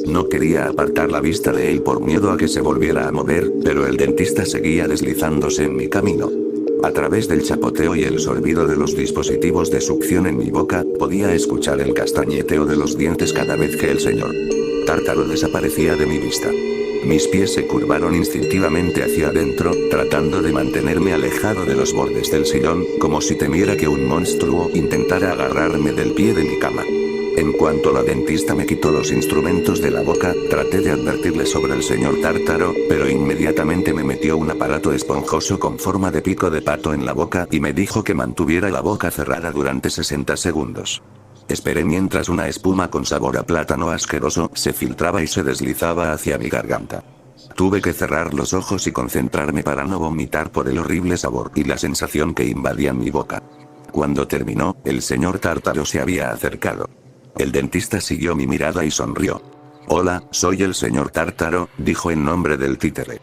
No quería apartar la vista de él por miedo a que se volviera a mover, pero el dentista seguía deslizándose en mi camino. A través del chapoteo y el sorbido de los dispositivos de succión en mi boca, podía escuchar el castañeteo de los dientes cada vez que el señor Tártaro desaparecía de mi vista. Mis pies se curvaron instintivamente hacia adentro, tratando de mantenerme alejado de los bordes del sillón, como si temiera que un monstruo intentara agarrarme del pie de mi cama. En cuanto la dentista me quitó los instrumentos de la boca, traté de advertirle sobre el señor Tártaro, pero inmediatamente me metió un aparato esponjoso con forma de pico de pato en la boca y me dijo que mantuviera la boca cerrada durante 60 segundos. Esperé mientras una espuma con sabor a plátano asqueroso se filtraba y se deslizaba hacia mi garganta. Tuve que cerrar los ojos y concentrarme para no vomitar por el horrible sabor y la sensación que invadían mi boca. Cuando terminó, el señor Tártaro se había acercado. El dentista siguió mi mirada y sonrió. Hola, soy el señor Tártaro, dijo en nombre del títere.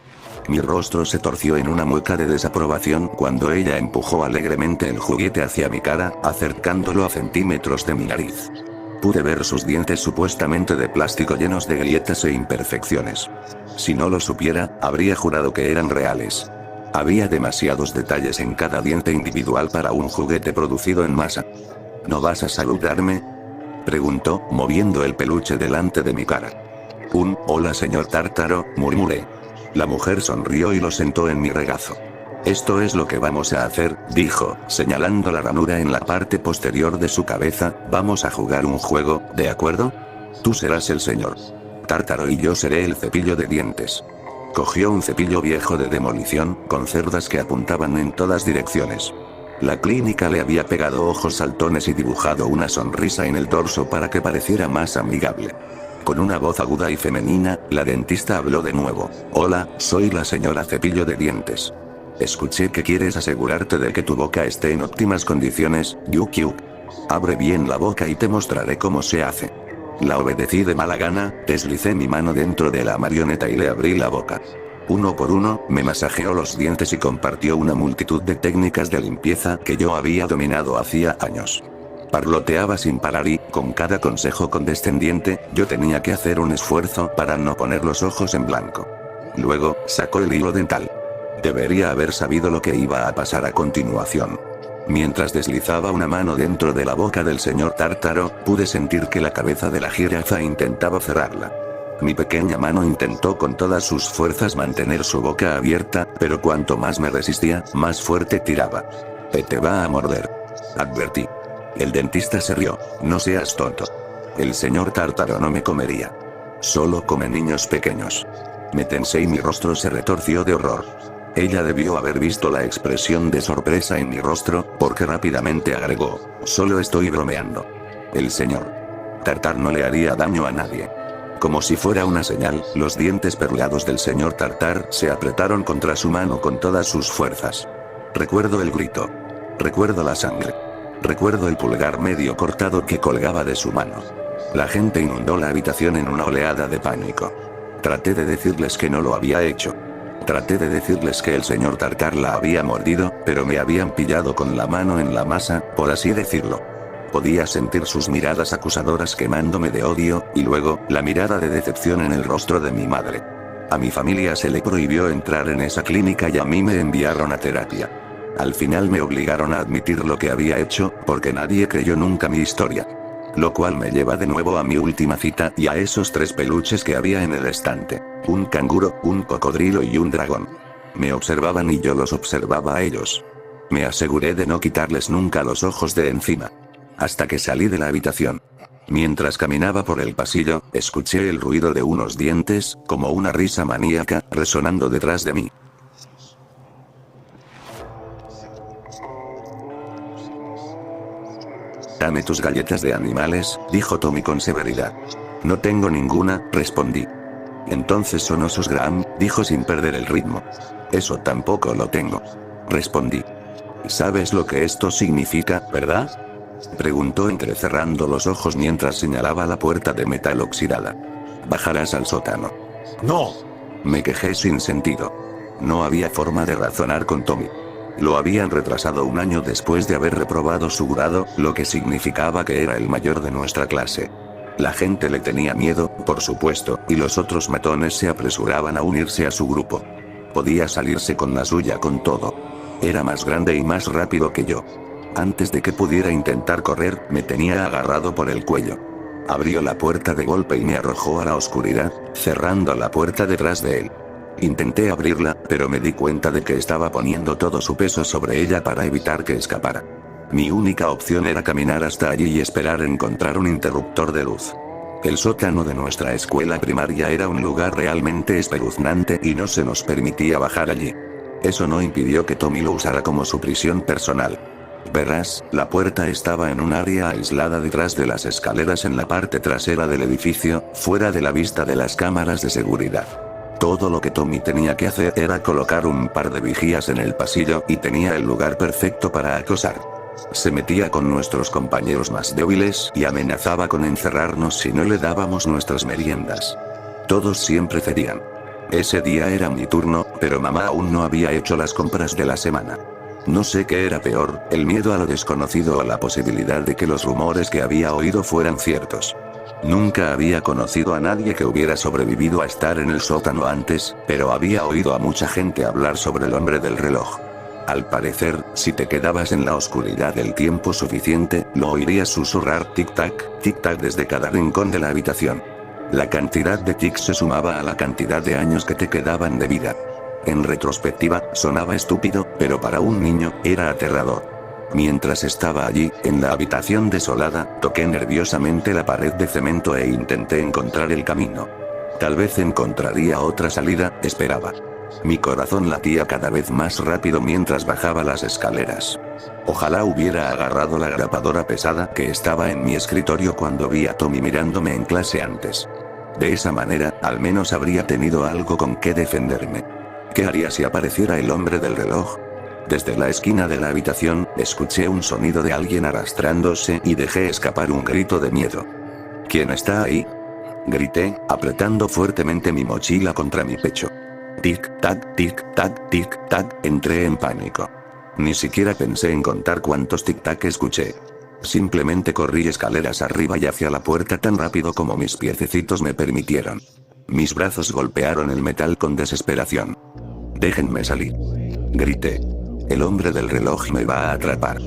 Mi rostro se torció en una mueca de desaprobación cuando ella empujó alegremente el juguete hacia mi cara, acercándolo a centímetros de mi nariz. Pude ver sus dientes supuestamente de plástico llenos de grietas e imperfecciones. Si no lo supiera, habría jurado que eran reales. Había demasiados detalles en cada diente individual para un juguete producido en masa. ¿No vas a saludarme?, preguntó, moviendo el peluche delante de mi cara. Hola señor Tártaro, murmuré. La mujer sonrió y lo sentó en mi regazo. Esto es lo que vamos a hacer, dijo, señalando la ranura en la parte posterior de su cabeza. Vamos a jugar un juego, ¿de acuerdo? Tú serás el señor Tártaro y yo seré el cepillo de dientes. Cogió un cepillo viejo de demolición, con cerdas que apuntaban en todas direcciones. La clínica le había pegado ojos saltones y dibujado una sonrisa en el dorso para que pareciera más amigable. Con una voz aguda y femenina, la dentista habló de nuevo. Hola, soy la señora Cepillo de Dientes. Escuché que quieres asegurarte de que tu boca esté en óptimas condiciones, yuk yuk. Abre bien la boca y te mostraré cómo se hace. La obedecí de mala gana, deslicé mi mano dentro de la marioneta y le abrí la boca. Uno por uno, me masajeó los dientes y compartió una multitud de técnicas de limpieza que yo había dominado hacía años. Parloteaba sin parar y, con cada consejo condescendiente, yo tenía que hacer un esfuerzo para no poner los ojos en blanco. Luego, sacó el hilo dental. Debería haber sabido lo que iba a pasar a continuación. Mientras deslizaba una mano dentro de la boca del señor Tártaro, pude sentir que la cabeza de la jirafa intentaba cerrarla. Mi pequeña mano intentó con todas sus fuerzas mantener su boca abierta, pero cuanto más me resistía, más fuerte tiraba. Te va a morder, advertí. El dentista se rió. No seas tonto. El señor Tártaro no me comería. Solo come niños pequeños. Me tensé y mi rostro se retorció de horror. Ella debió haber visto la expresión de sorpresa en mi rostro, porque rápidamente agregó, solo estoy bromeando. El señor Tartar no le haría daño a nadie. Como si fuera una señal, los dientes perlados del señor Tartar se apretaron contra su mano con todas sus fuerzas. Recuerdo el grito. Recuerdo la sangre. Recuerdo el pulgar medio cortado que colgaba de su mano. La gente inundó la habitación en una oleada de pánico. Traté de decirles que no lo había hecho. Traté de decirles que el señor Tartar la había mordido, pero me habían pillado con la mano en la masa, por así decirlo. Podía sentir sus miradas acusadoras quemándome de odio, y luego, la mirada de decepción en el rostro de mi madre. A mi familia se le prohibió entrar en esa clínica y a mí me enviaron a terapia. Al final me obligaron a admitir lo que había hecho, porque nadie creyó nunca mi historia. Lo cual me lleva de nuevo a mi última cita y a esos 3 peluches que había en el estante. Un canguro, un cocodrilo y un dragón. Me observaban y yo los observaba a ellos. Me aseguré de no quitarles nunca los ojos de encima. hasta que salí de la habitación. Mientras caminaba por el pasillo, escuché el ruido de unos dientes, como una risa maníaca, resonando detrás de mí. Dame tus galletas de animales, dijo Tommy con severidad. No tengo ninguna, respondí. Entonces son osos Graham, dijo sin perder el ritmo. Eso tampoco lo tengo, respondí. ¿Sabes lo que esto significa, verdad? Preguntó entrecerrando los ojos mientras señalaba la puerta de metal oxidada. Bajarás al sótano. No. Me quejé sin sentido. No había forma de razonar con Tommy. Lo habían retrasado un año después de haber reprobado su grado, lo que significaba que era el mayor de nuestra clase. La gente le tenía miedo, por supuesto, y los otros matones se apresuraban a unirse a su grupo. Podía salirse con la suya con todo. Era más grande y más rápido que yo. Antes de que pudiera intentar correr, me tenía agarrado por el cuello. Abrió la puerta de golpe y me arrojó a la oscuridad, cerrando la puerta detrás de él. Intenté abrirla, pero me di cuenta de que estaba poniendo todo su peso sobre ella para evitar que escapara. Mi única opción era caminar hasta allí y esperar encontrar un interruptor de luz. El sótano de nuestra escuela primaria era un lugar realmente espeluznante y no se nos permitía bajar allí. Eso no impidió que Tommy lo usara como su prisión personal. Verás, la puerta estaba en un área aislada detrás de las escaleras en la parte trasera del edificio, fuera de la vista de las cámaras de seguridad. Todo lo que Tommy tenía que hacer era colocar un par de vigías en el pasillo y tenía el lugar perfecto para acosar. Se metía con nuestros compañeros más débiles y amenazaba con encerrarnos si no le dábamos nuestras meriendas. Todos siempre cedían. Ese día era mi turno, pero mamá aún no había hecho las compras de la semana. No sé qué era peor, el miedo a lo desconocido o la posibilidad de que los rumores que había oído fueran ciertos. Nunca había conocido a nadie que hubiera sobrevivido a estar en el sótano antes, pero había oído a mucha gente hablar sobre el hombre del reloj. Al parecer, si te quedabas en la oscuridad el tiempo suficiente, lo oirías susurrar tic-tac desde cada rincón de la habitación. La cantidad de tics se sumaba a la cantidad de años que te quedaban de vida. En retrospectiva, sonaba estúpido, pero para un niño, era aterrador. Mientras estaba allí, en la habitación desolada, toqué nerviosamente la pared de cemento e intenté encontrar el camino. Tal vez encontraría otra salida, esperaba. Mi corazón latía cada vez más rápido mientras bajaba las escaleras. Ojalá hubiera agarrado la grapadora pesada que estaba en mi escritorio cuando vi a Tommy mirándome en clase antes. De esa manera, al menos habría tenido algo con qué defenderme. ¿Qué haría si apareciera el hombre del reloj? Desde la esquina de la habitación, escuché un sonido de alguien arrastrándose y dejé escapar un grito de miedo. ¿Quién está ahí?, grité, apretando fuertemente mi mochila contra mi pecho. Tic-tac, tic-tac, tic-tac, entré en pánico. Ni siquiera pensé en contar cuántos tic-tac escuché. Simplemente corrí escaleras arriba y hacia la puerta tan rápido como mis piececitos me permitieron. Mis brazos golpearon el metal con desesperación. «Déjenme salir», grité. «El hombre del reloj me va a atrapar.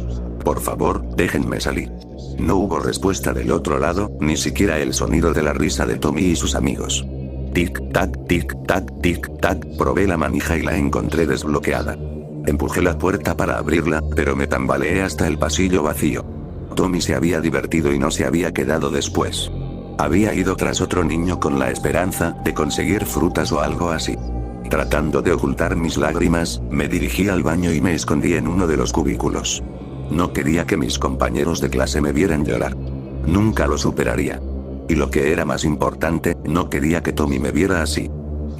Por favor, déjenme salir». No hubo respuesta del otro lado, ni siquiera el sonido de la risa de Tommy y sus amigos. Tic-tac, tic-tac, tic-tac, probé la manija y la encontré desbloqueada. Empujé la puerta para abrirla, pero me tambaleé hasta el pasillo vacío. Tommy se había divertido y no se había quedado después. Había ido tras otro niño con la esperanza de conseguir frutas o algo así. Tratando de ocultar mis lágrimas, me dirigí al baño y me escondí en uno de los cubículos. No quería que mis compañeros de clase me vieran llorar. Nunca lo superaría. Y lo que era más importante, no quería que Tommy me viera así.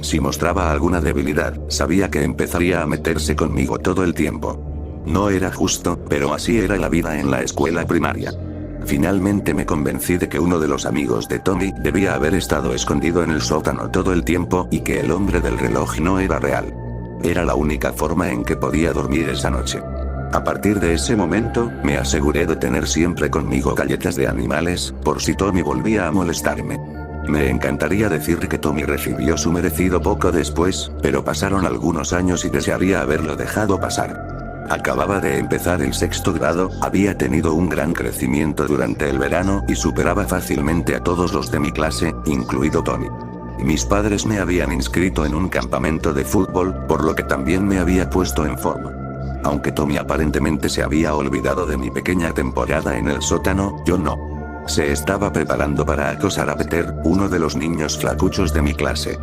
Si mostraba alguna debilidad, sabía que empezaría a meterse conmigo todo el tiempo. No era justo, pero así era la vida en la escuela primaria. Finalmente me convencí de que uno de los amigos de Tommy debía haber estado escondido en el sótano todo el tiempo y que el hombre del reloj no era real. Era la única forma en que podía dormir esa noche. A partir de ese momento, me aseguré de tener siempre conmigo galletas de animales, por si Tommy volvía a molestarme. Me encantaría decir que Tommy recibió su merecido poco después, pero pasaron algunos años y desearía haberlo dejado pasar. Acababa de empezar el sexto grado, había tenido un gran crecimiento durante el verano y superaba fácilmente a todos los de mi clase, incluido Tommy. Mis padres me habían inscrito en un campamento de fútbol, por lo que también me había puesto en forma. Aunque Tommy aparentemente se había olvidado de mi pequeña temporada en el sótano, yo no. Se estaba preparando para acosar a Peter, uno de los niños flacuchos de mi clase.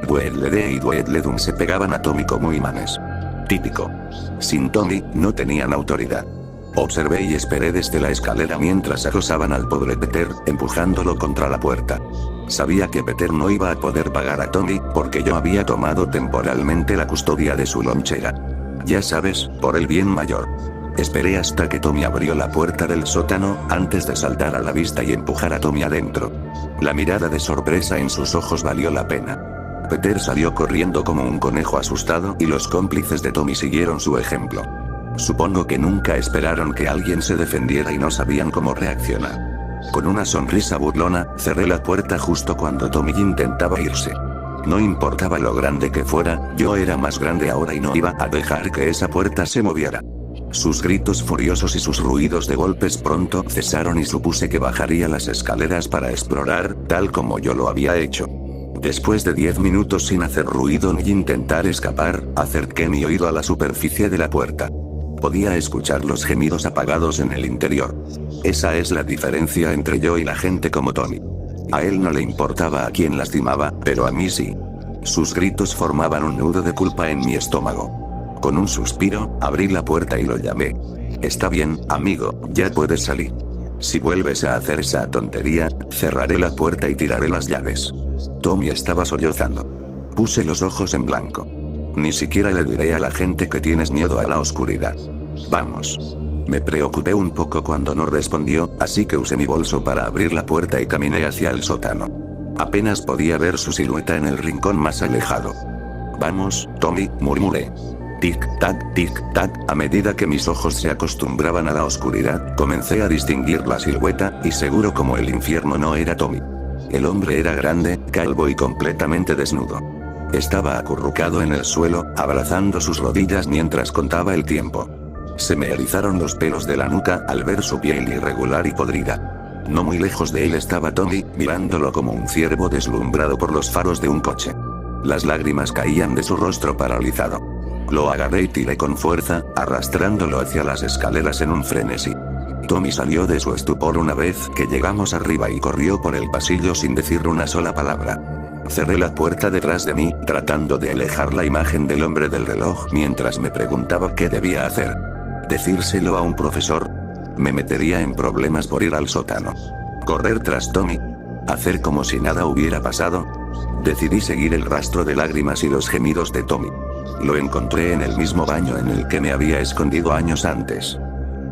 Dweedledee y Dweedledum se pegaban a Tommy como imanes. Típico. Sin Tommy, no tenían autoridad. Observé y esperé desde la escalera mientras acosaban al pobre Peter, empujándolo contra la puerta. Sabía que Peter no iba a poder pagar a Tommy, porque yo había tomado temporalmente la custodia de su lonchera. Ya sabes, por el bien mayor. Esperé hasta que Tommy abrió la puerta del sótano, antes de saltar a la vista y empujar a Tommy adentro. La mirada de sorpresa en sus ojos valió la pena. Peter salió corriendo como un conejo asustado y los cómplices de Tommy siguieron su ejemplo. Supongo que nunca esperaron que alguien se defendiera y no sabían cómo reaccionar. Con una sonrisa burlona, cerré la puerta justo cuando Tommy intentaba irse. No importaba lo grande que fuera, yo era más grande ahora y no iba a dejar que esa puerta se moviera. Sus gritos furiosos y sus ruidos de golpes pronto cesaron y supuse que bajaría las escaleras para explorar, tal como yo lo había hecho. Después de 10 minutos sin hacer ruido ni intentar escapar, acerqué mi oído a la superficie de la puerta. Podía escuchar los gemidos apagados en el interior. Esa es la diferencia entre yo y la gente como Tommy. A él no le importaba a quién lastimaba, pero a mí sí. Sus gritos formaban un nudo de culpa en mi estómago. Con un suspiro, abrí la puerta y lo llamé. Está bien, amigo, ya puedes salir. Si vuelves a hacer esa tontería, cerraré la puerta y tiraré las llaves. Tommy estaba sollozando. Puse los ojos en blanco. Ni siquiera le diré a la gente que tienes miedo a la oscuridad. Vamos. Me preocupé un poco cuando no respondió, así que usé mi bolso para abrir la puerta y caminé hacia el sótano. Apenas podía ver su silueta en el rincón más alejado. Vamos, Tommy, murmuré. Tic-tac, tic-tac, a medida que mis ojos se acostumbraban a la oscuridad, comencé a distinguir la silueta, y seguro como el infierno no era Tommy. El hombre era grande, calvo y completamente desnudo. Estaba acurrucado en el suelo, abrazando sus rodillas mientras contaba el tiempo. Se me erizaron los pelos de la nuca al ver su piel irregular y podrida. No muy lejos de él estaba Tommy, mirándolo como un ciervo deslumbrado por los faros de un coche. Las lágrimas caían de su rostro paralizado. Lo agarré y tiré con fuerza, arrastrándolo hacia las escaleras en un frenesí. Tommy salió de su estupor una vez que llegamos arriba y corrió por el pasillo sin decir una sola palabra. Cerré la puerta detrás de mí, tratando de alejar la imagen del hombre del reloj mientras me preguntaba qué debía hacer. ¿Decírselo a un profesor? ¿Me metería en problemas por ir al sótano? ¿Correr tras Tommy? ¿Hacer como si nada hubiera pasado? Decidí seguir el rastro de lágrimas y los gemidos de Tommy. Lo encontré en el mismo baño en el que me había escondido años antes.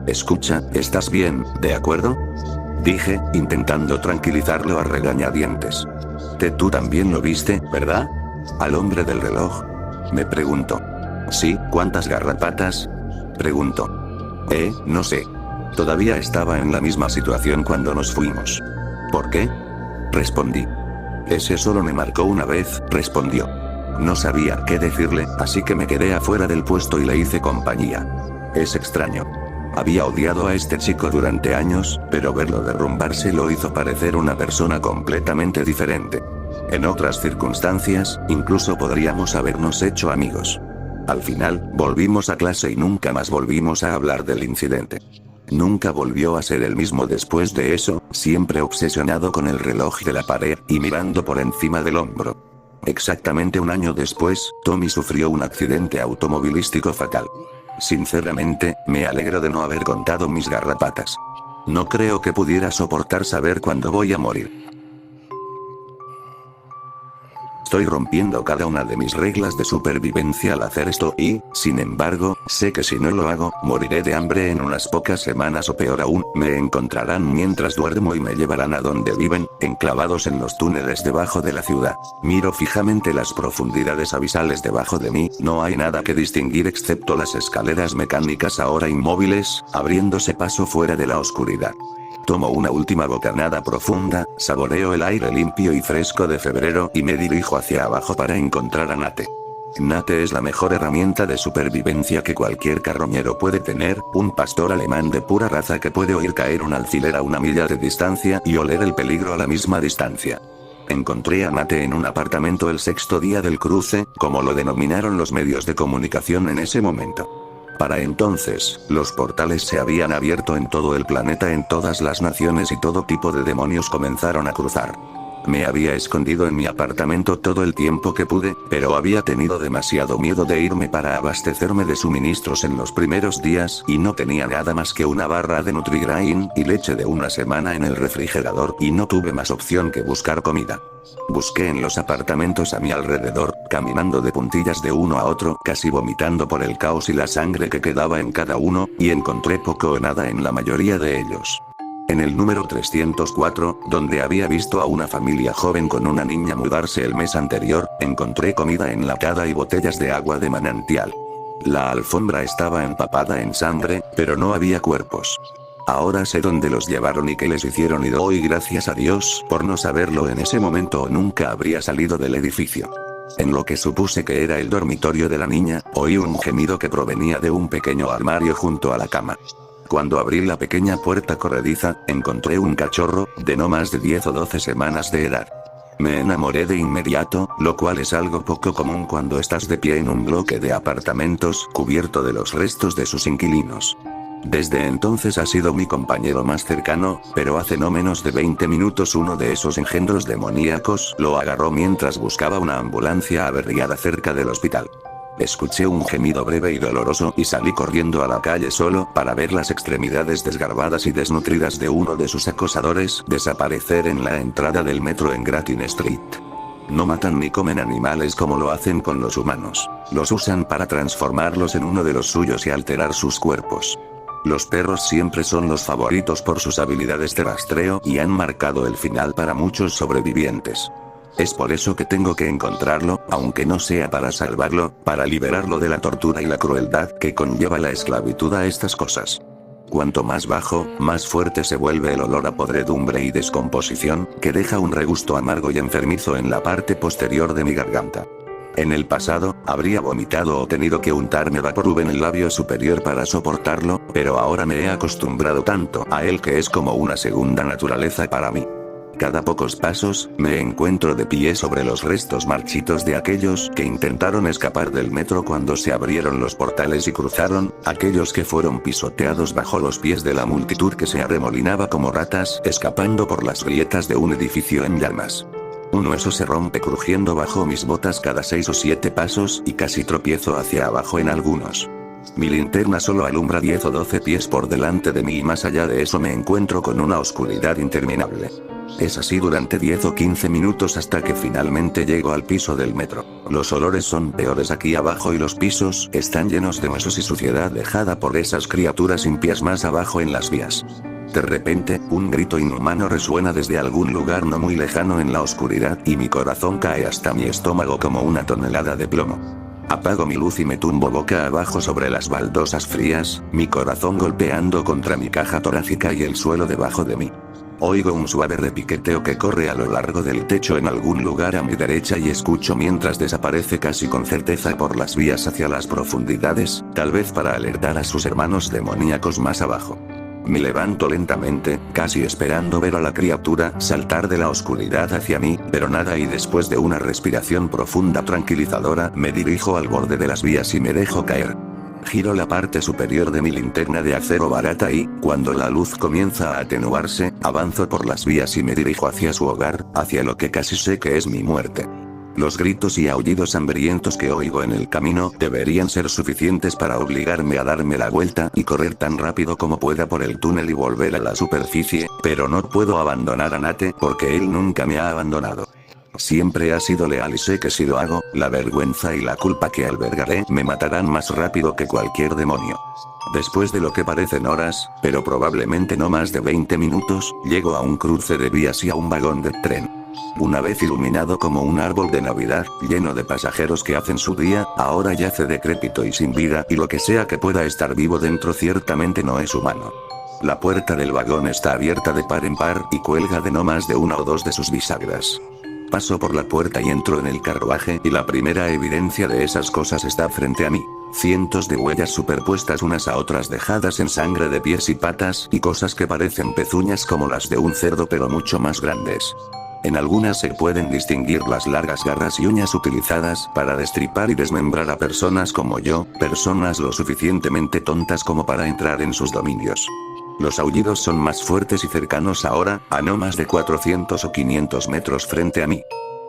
Escucha, ¿estás bien, de acuerdo? Dije, intentando tranquilizarlo a regañadientes. Tú también lo viste, ¿verdad? ¿Al hombre del reloj? Me preguntó. Sí, ¿cuántas garrapatas? Preguntó. No sé. Todavía estaba en la misma situación cuando nos fuimos. ¿Por qué? Respondí. Ese solo me marcó una vez, respondió. No sabía qué decirle, así que me quedé afuera del puesto y le hice compañía. Es extraño. Había odiado a este chico durante años, pero verlo derrumbarse lo hizo parecer una persona completamente diferente. En otras circunstancias, incluso podríamos habernos hecho amigos. Al final, volvimos a clase y nunca más volvimos a hablar del incidente. Nunca volvió a ser el mismo después de eso, siempre obsesionado con el reloj de la pared y mirando por encima del hombro. Exactamente un año después, Tommy sufrió un accidente automovilístico fatal. Sinceramente, me alegro de no haber contado mis garrapatas. No creo que pudiera soportar saber cuándo voy a morir. Estoy rompiendo cada una de mis reglas de supervivencia al hacer esto y, sin embargo, sé que si no lo hago, moriré de hambre en unas pocas semanas o peor aún, me encontrarán mientras duermo y me llevarán a donde viven, enclavados en los túneles debajo de la ciudad. Miro fijamente las profundidades abisales debajo de mí, no hay nada que distinguir excepto las escaleras mecánicas ahora inmóviles, abriéndose paso fuera de la oscuridad. Tomo una última bocanada profunda, saboreo el aire limpio y fresco de febrero y me dirijo hacia abajo para encontrar a Nate. Nate es la mejor herramienta de supervivencia que cualquier carroñero puede tener, un pastor alemán de pura raza que puede oír caer un alfiler a 1 milla de distancia y oler el peligro a la misma distancia. Encontré a Nate en un apartamento el 6º día del cruce, como lo denominaron los medios de comunicación en ese momento. Para entonces, los portales se habían abierto en todo el planeta, en todas las naciones, y todo tipo de demonios comenzaron a cruzar. Me había escondido en mi apartamento todo el tiempo que pude, pero había tenido demasiado miedo de irme para abastecerme de suministros en los primeros días, y no tenía nada más que una barra de Nutrigrain y leche de una semana en el refrigerador, y no tuve más opción que buscar comida. Busqué en los apartamentos a mi alrededor, caminando de puntillas de uno a otro, casi vomitando por el caos y la sangre que quedaba en cada uno, y encontré poco o nada en la mayoría de ellos. En el número 304, donde había visto a una familia joven con una niña mudarse el mes anterior, encontré comida enlatada y botellas de agua de manantial. La alfombra estaba empapada en sangre, pero no había cuerpos. Ahora sé dónde los llevaron y qué les hicieron, y doy gracias a Dios por no saberlo en ese momento, o nunca habría salido del edificio. En lo que supuse que era el dormitorio de la niña, oí un gemido que provenía de un pequeño armario junto a la cama. Cuando abrí la pequeña puerta corrediza, encontré un cachorro, de no más de 10 o 12 semanas de edad. Me enamoré de inmediato, lo cual es algo poco común cuando estás de pie en un bloque de apartamentos cubierto de los restos de sus inquilinos. Desde entonces ha sido mi compañero más cercano, pero hace no menos de 20 minutos uno de esos engendros demoníacos lo agarró mientras buscaba una ambulancia averiada cerca del hospital. Escuché un gemido breve y doloroso y salí corriendo a la calle solo para ver las extremidades desgarbadas y desnutridas de uno de sus acosadores desaparecer en la entrada del metro en Grattan Street. No matan ni comen animales como lo hacen con los humanos. Los usan para transformarlos en uno de los suyos y alterar sus cuerpos. Los perros siempre son los favoritos por sus habilidades de rastreo y han marcado el final para muchos sobrevivientes. Es por eso que tengo que encontrarlo, aunque no sea para salvarlo, para liberarlo de la tortura y la crueldad que conlleva la esclavitud a estas cosas. Cuanto más bajo, más fuerte se vuelve el olor a podredumbre y descomposición, que deja un regusto amargo y enfermizo en la parte posterior de mi garganta. En el pasado, habría vomitado o tenido que untarme Vaporub en el labio superior para soportarlo, pero ahora me he acostumbrado tanto a él que es como una segunda naturaleza para mí. Cada pocos pasos, me encuentro de pie sobre los restos marchitos de aquellos que intentaron escapar del metro cuando se abrieron los portales y cruzaron, aquellos que fueron pisoteados bajo los pies de la multitud que se arremolinaba como ratas, escapando por las grietas de un edificio en llamas. Un hueso se rompe crujiendo bajo mis botas cada 6 o 7 pasos y casi tropiezo hacia abajo en algunos. Mi linterna solo alumbra 10 o 12 pies por delante de mí y más allá de eso me encuentro con una oscuridad interminable. Es así durante 10 o 15 minutos hasta que finalmente llego al piso del metro. Los olores son peores aquí abajo y los pisos están llenos de huesos y suciedad dejada por esas criaturas impias más abajo en las vías. De repente, un grito inhumano resuena desde algún lugar no muy lejano en la oscuridad y mi corazón cae hasta mi estómago como una tonelada de plomo. Apago mi luz y me tumbo boca abajo sobre las baldosas frías, mi corazón golpeando contra mi caja torácica y el suelo debajo de mí. Oigo un suave repiqueteo que corre a lo largo del techo en algún lugar a mi derecha y escucho mientras desaparece casi con certeza por las vías hacia las profundidades, tal vez para alertar a sus hermanos demoníacos más abajo. Me levanto lentamente, casi esperando ver a la criatura saltar de la oscuridad hacia mí, pero nada, y después de una respiración profunda tranquilizadora, me dirijo al borde de las vías y me dejo caer. Giro la parte superior de mi linterna de acero barata y, cuando la luz comienza a atenuarse, avanzo por las vías y me dirijo hacia su hogar, hacia lo que casi sé que es mi muerte. Los gritos y aullidos hambrientos que oigo en el camino deberían ser suficientes para obligarme a darme la vuelta y correr tan rápido como pueda por el túnel y volver a la superficie, pero no puedo abandonar a Nate porque él nunca me ha abandonado. Siempre ha sido leal y sé que si lo hago, la vergüenza y la culpa que albergaré me matarán más rápido que cualquier demonio. Después de lo que parecen horas, pero probablemente no más de 20 minutos, llego a un cruce de vías y a un vagón de tren. Una vez iluminado como un árbol de Navidad, lleno de pasajeros que hacen su día, ahora yace decrépito y sin vida, y lo que sea que pueda estar vivo dentro ciertamente no es humano. La puerta del vagón está abierta de par en par y cuelga de no más de una o dos de sus bisagras. Paso por la puerta y entro en el carruaje y la primera evidencia de esas cosas está frente a mí. Cientos de huellas superpuestas unas a otras dejadas en sangre de pies y patas y cosas que parecen pezuñas como las de un cerdo pero mucho más grandes. En algunas se pueden distinguir las largas garras y uñas utilizadas para destripar y desmembrar a personas como yo, personas lo suficientemente tontas como para entrar en sus dominios. Los aullidos son más fuertes y cercanos ahora, a no más de 400 o 500 metros frente a mí.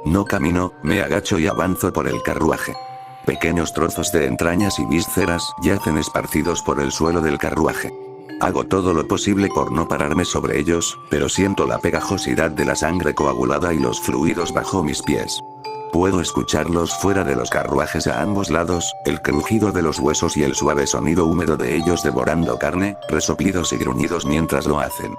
No camino, me agacho y avanzo por el carruaje. Pequeños trozos de entrañas y vísceras yacen esparcidos por el suelo del carruaje. Hago todo lo posible por no pararme sobre ellos, pero siento la pegajosidad de la sangre coagulada y los fluidos bajo mis pies. Puedo escucharlos fuera de los carruajes a ambos lados, el crujido de los huesos y el suave sonido húmedo de ellos devorando carne, resoplidos y gruñidos mientras lo hacen.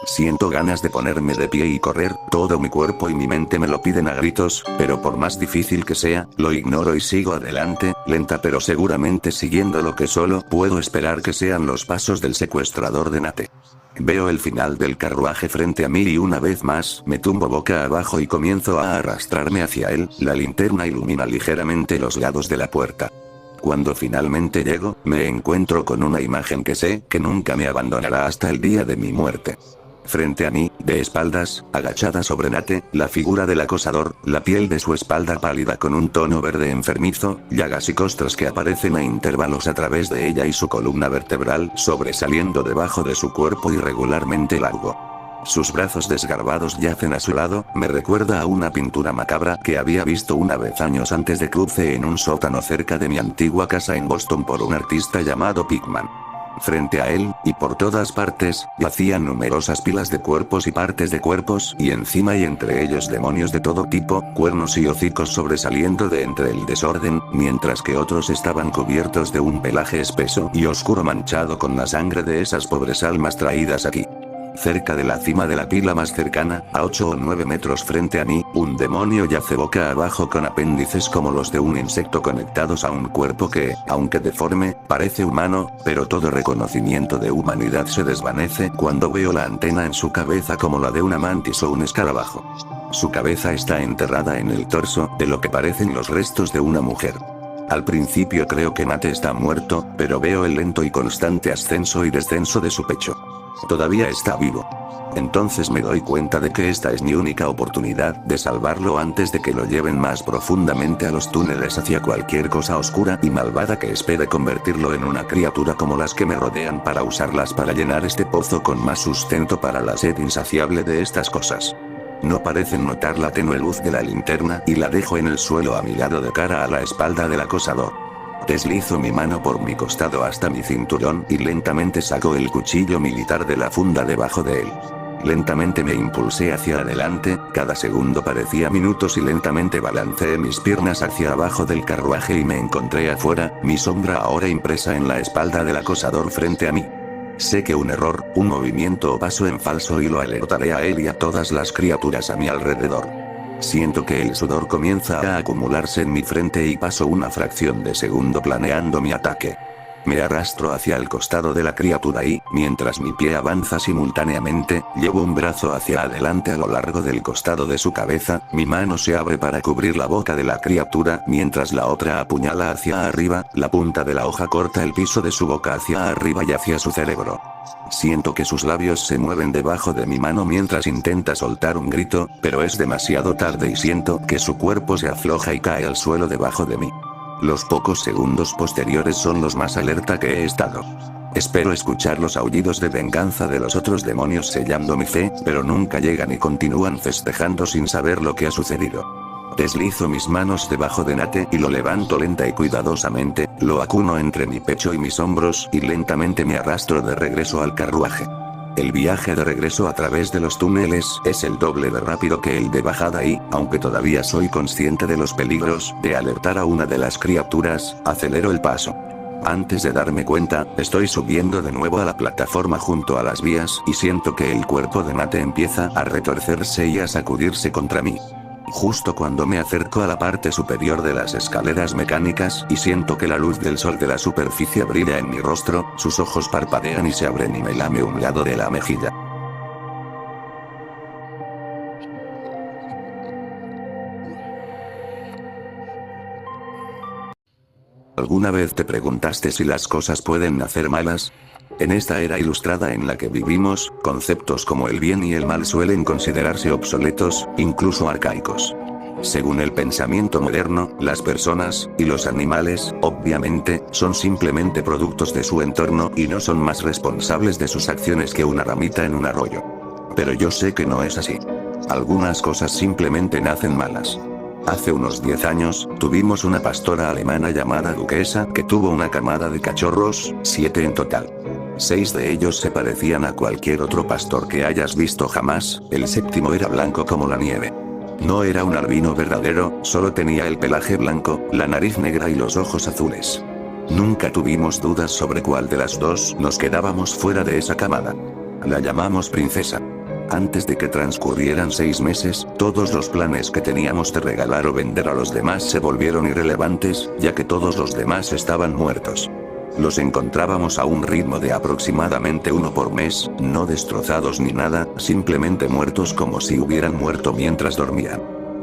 Siento ganas de ponerme de pie y correr, todo mi cuerpo y mi mente me lo piden a gritos, pero por más difícil que sea, lo ignoro y sigo adelante, lenta pero seguramente siguiendo lo que solo puedo esperar que sean los pasos del secuestrador de Nate. Veo el final del carruaje frente a mí y una vez más, me tumbo boca abajo y comienzo a arrastrarme hacia él, la linterna ilumina ligeramente los lados de la puerta. Cuando finalmente llego, me encuentro con una imagen que sé que nunca me abandonará hasta el día de mi muerte. Frente a mí, de espaldas, agachada sobre Nate, la figura del acosador, la piel de su espalda pálida con un tono verde enfermizo, llagas y costras que aparecen a intervalos a través de ella y su columna vertebral sobresaliendo debajo de su cuerpo irregularmente largo. Sus brazos desgarbados yacen a su lado, me recuerda a una pintura macabra que había visto una vez años antes de cruce en un sótano cerca de mi antigua casa en Boston por un artista llamado Pickman. Frente a él, y por todas partes, yacían numerosas pilas de cuerpos y partes de cuerpos, y encima y entre ellos demonios de todo tipo, cuernos y hocicos sobresaliendo de entre el desorden, mientras que otros estaban cubiertos de un pelaje espeso y oscuro manchado con la sangre de esas pobres almas traídas aquí. Cerca de la cima de la pila más cercana, a 8 o 9 metros frente a mí, un demonio yace boca abajo con apéndices como los de un insecto conectados a un cuerpo que, aunque deforme, parece humano, pero todo reconocimiento de humanidad se desvanece cuando veo la antena en su cabeza como la de una mantis o un escarabajo. Su cabeza está enterrada en el torso, de lo que parecen los restos de una mujer. Al principio creo que Nate está muerto, pero veo el lento y constante ascenso y descenso de su pecho. Todavía está vivo. Entonces me doy cuenta de que esta es mi única oportunidad de salvarlo antes de que lo lleven más profundamente a los túneles hacia cualquier cosa oscura y malvada que espere convertirlo en una criatura como las que me rodean para usarlas para llenar este pozo con más sustento para la sed insaciable de estas cosas. No parecen notar la tenue luz de la linterna y la dejo en el suelo a mi lado de cara a la espalda del acosador. Deslizo mi mano por mi costado hasta mi cinturón y lentamente saco el cuchillo militar de la funda debajo de él. Lentamente me impulsé hacia adelante, cada segundo parecía minutos y lentamente balanceé mis piernas hacia abajo del carruaje y me encontré afuera, mi sombra ahora impresa en la espalda del acosador frente a mí. Sé que un error, un movimiento o paso en falso y lo alertaré a él y a todas las criaturas a mi alrededor. Siento que el sudor comienza a acumularse en mi frente y paso una fracción de segundo planeando mi ataque. Me arrastro hacia el costado de la criatura y, mientras mi pie avanza simultáneamente, llevo un brazo hacia adelante a lo largo del costado de su cabeza, mi mano se abre para cubrir la boca de la criatura, mientras la otra apuñala hacia arriba, la punta de la hoja corta el piso de su boca hacia arriba y hacia su cerebro. Siento que sus labios se mueven debajo de mi mano mientras intenta soltar un grito, pero es demasiado tarde y siento que su cuerpo se afloja y cae al suelo debajo de mí. Los pocos segundos posteriores son los más alerta que he estado. Espero escuchar los aullidos de venganza de los otros demonios sellando mi fe, pero nunca llegan y continúan festejando sin saber lo que ha sucedido. Deslizo mis manos debajo de Nate y lo levanto lenta y cuidadosamente, lo acuno entre mi pecho y mis hombros y lentamente me arrastro de regreso al carruaje. El viaje de regreso a través de los túneles es el doble de rápido que el de bajada y, aunque todavía soy consciente de los peligros de alertar a una de las criaturas, acelero el paso. Antes de darme cuenta, estoy subiendo de nuevo a la plataforma junto a las vías y siento que el cuerpo de Nate empieza a retorcerse y a sacudirse contra mí. Justo cuando me acerco a la parte superior de las escaleras mecánicas y siento que la luz del sol de la superficie brilla en mi rostro, sus ojos parpadean y se abren y me lame un lado de la mejilla. ¿Alguna vez te preguntaste si las cosas pueden nacer malas? En esta era ilustrada en la que vivimos, conceptos como el bien y el mal suelen considerarse obsoletos, incluso arcaicos. Según el pensamiento moderno, las personas, y los animales, obviamente, son simplemente productos de su entorno y no son más responsables de sus acciones que una ramita en un arroyo. Pero yo sé que no es así. Algunas cosas simplemente nacen malas. Hace unos 10 años, tuvimos una pastora alemana llamada Duquesa que tuvo una camada de cachorros, 7 en total. 6 de ellos se parecían a cualquier otro pastor que hayas visto jamás, el séptimo era blanco como la nieve. No era un albino verdadero, solo tenía el pelaje blanco, la nariz negra y los ojos azules. Nunca tuvimos dudas sobre cuál de las dos nos quedábamos fuera de esa camada. La llamamos Princesa. Antes de que transcurrieran 6 meses, todos los planes que teníamos de regalar o vender a los demás se volvieron irrelevantes, ya que todos los demás estaban muertos. Los encontrábamos a un ritmo de aproximadamente uno por mes, no destrozados ni nada, simplemente muertos como si hubieran muerto mientras dormían.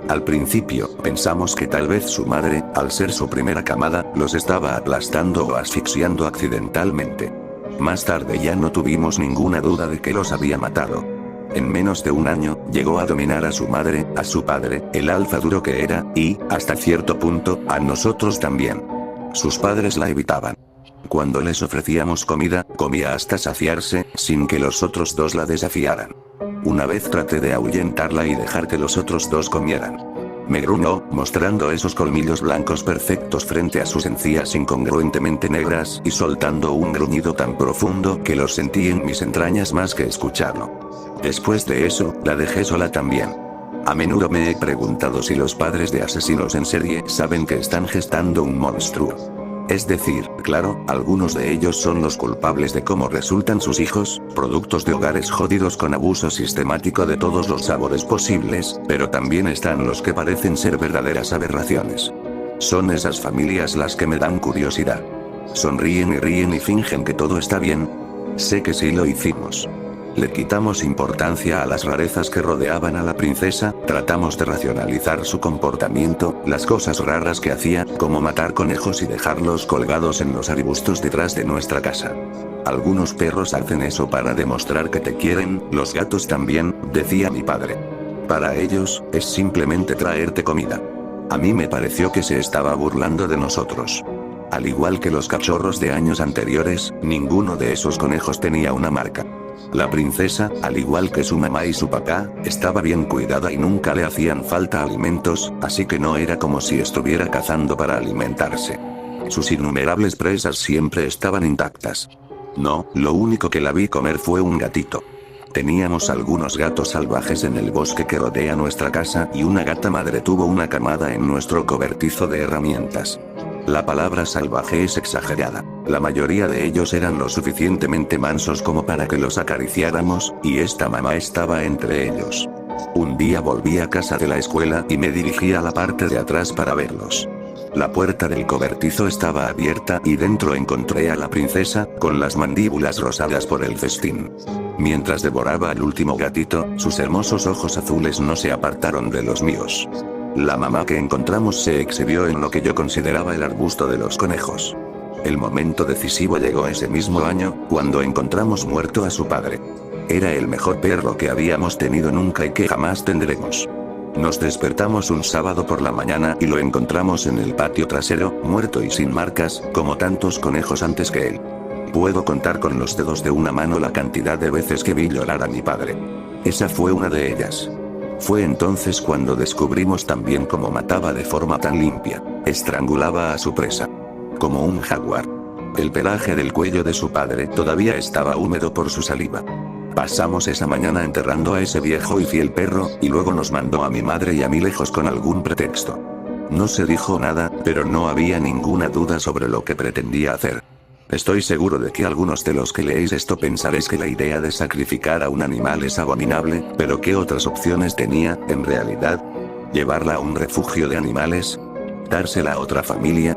Al principio, pensamos que tal vez su madre, al ser su primera camada, los estaba aplastando o asfixiando accidentalmente. Más tarde ya no tuvimos ninguna duda de que los había matado. En menos de un año, llegó a dominar a su madre, a su padre, el alfa duro que era, y, hasta cierto punto, a nosotros también. Sus padres la evitaban. Cuando les ofrecíamos comida, comía hasta saciarse, sin que los otros dos la desafiaran. Una vez traté de ahuyentarla y dejar que los otros dos comieran. Me gruñó, mostrando esos colmillos blancos perfectos frente a sus encías incongruentemente negras y soltando un gruñido tan profundo que lo sentí en mis entrañas más que escucharlo. Después de eso, la dejé sola también. A menudo me he preguntado si los padres de asesinos en serie saben que están gestando un monstruo. Es decir, claro, algunos de ellos son los culpables de cómo resultan sus hijos, productos de hogares jodidos con abuso sistemático de todos los sabores posibles, pero también están los que parecen ser verdaderas aberraciones. Son esas familias las que me dan curiosidad. Sonríen y ríen y fingen que todo está bien. Sé que sí lo hicimos. Le quitamos importancia a las rarezas que rodeaban a la princesa, tratamos de racionalizar su comportamiento, las cosas raras que hacía, como matar conejos y dejarlos colgados en los arbustos detrás de nuestra casa. Algunos perros hacen eso para demostrar que te quieren, los gatos también, decía mi padre. Para ellos, es simplemente traerte comida. A mí me pareció que se estaba burlando de nosotros. Al igual que los cachorros de años anteriores, ninguno de esos conejos tenía una marca. La princesa, al igual que su mamá y su papá, estaba bien cuidada y nunca le hacían falta alimentos, así que no era como si estuviera cazando para alimentarse. Sus innumerables presas siempre estaban intactas. No, lo único que la vi comer fue un gatito. Teníamos algunos gatos salvajes en el bosque que rodea nuestra casa y una gata madre tuvo una camada en nuestro cobertizo de herramientas. La palabra salvaje es exagerada. La mayoría de ellos eran lo suficientemente mansos como para que los acariciáramos, y esta mamá estaba entre ellos. Un día volví a casa de la escuela y me dirigí a la parte de atrás para verlos. La puerta del cobertizo estaba abierta y dentro encontré a la princesa, con las mandíbulas rosadas por el festín. Mientras devoraba al último gatito, sus hermosos ojos azules no se apartaron de los míos. La mamá que encontramos se exhibió en lo que yo consideraba el arbusto de los conejos. El momento decisivo llegó ese mismo año, cuando encontramos muerto a su padre. Era el mejor perro que habíamos tenido nunca y que jamás tendremos. Nos despertamos un sábado por la mañana y lo encontramos en el patio trasero, muerto y sin marcas, como tantos conejos antes que él. Puedo contar con los dedos de una mano la cantidad de veces que vi llorar a mi padre. Esa fue una de ellas. Fue entonces cuando descubrimos también cómo mataba de forma tan limpia. Estrangulaba a su presa. Como un jaguar. El pelaje del cuello de su padre todavía estaba húmedo por su saliva. Pasamos esa mañana enterrando a ese viejo y fiel perro, y luego nos mandó a mi madre y a mí lejos con algún pretexto. No se dijo nada, pero no había ninguna duda sobre lo que pretendía hacer. Estoy seguro de que algunos de los que leéis esto pensaréis que la idea de sacrificar a un animal es abominable, pero ¿qué otras opciones tenía, en realidad? ¿Llevarla a un refugio de animales? ¿Dársela a otra familia?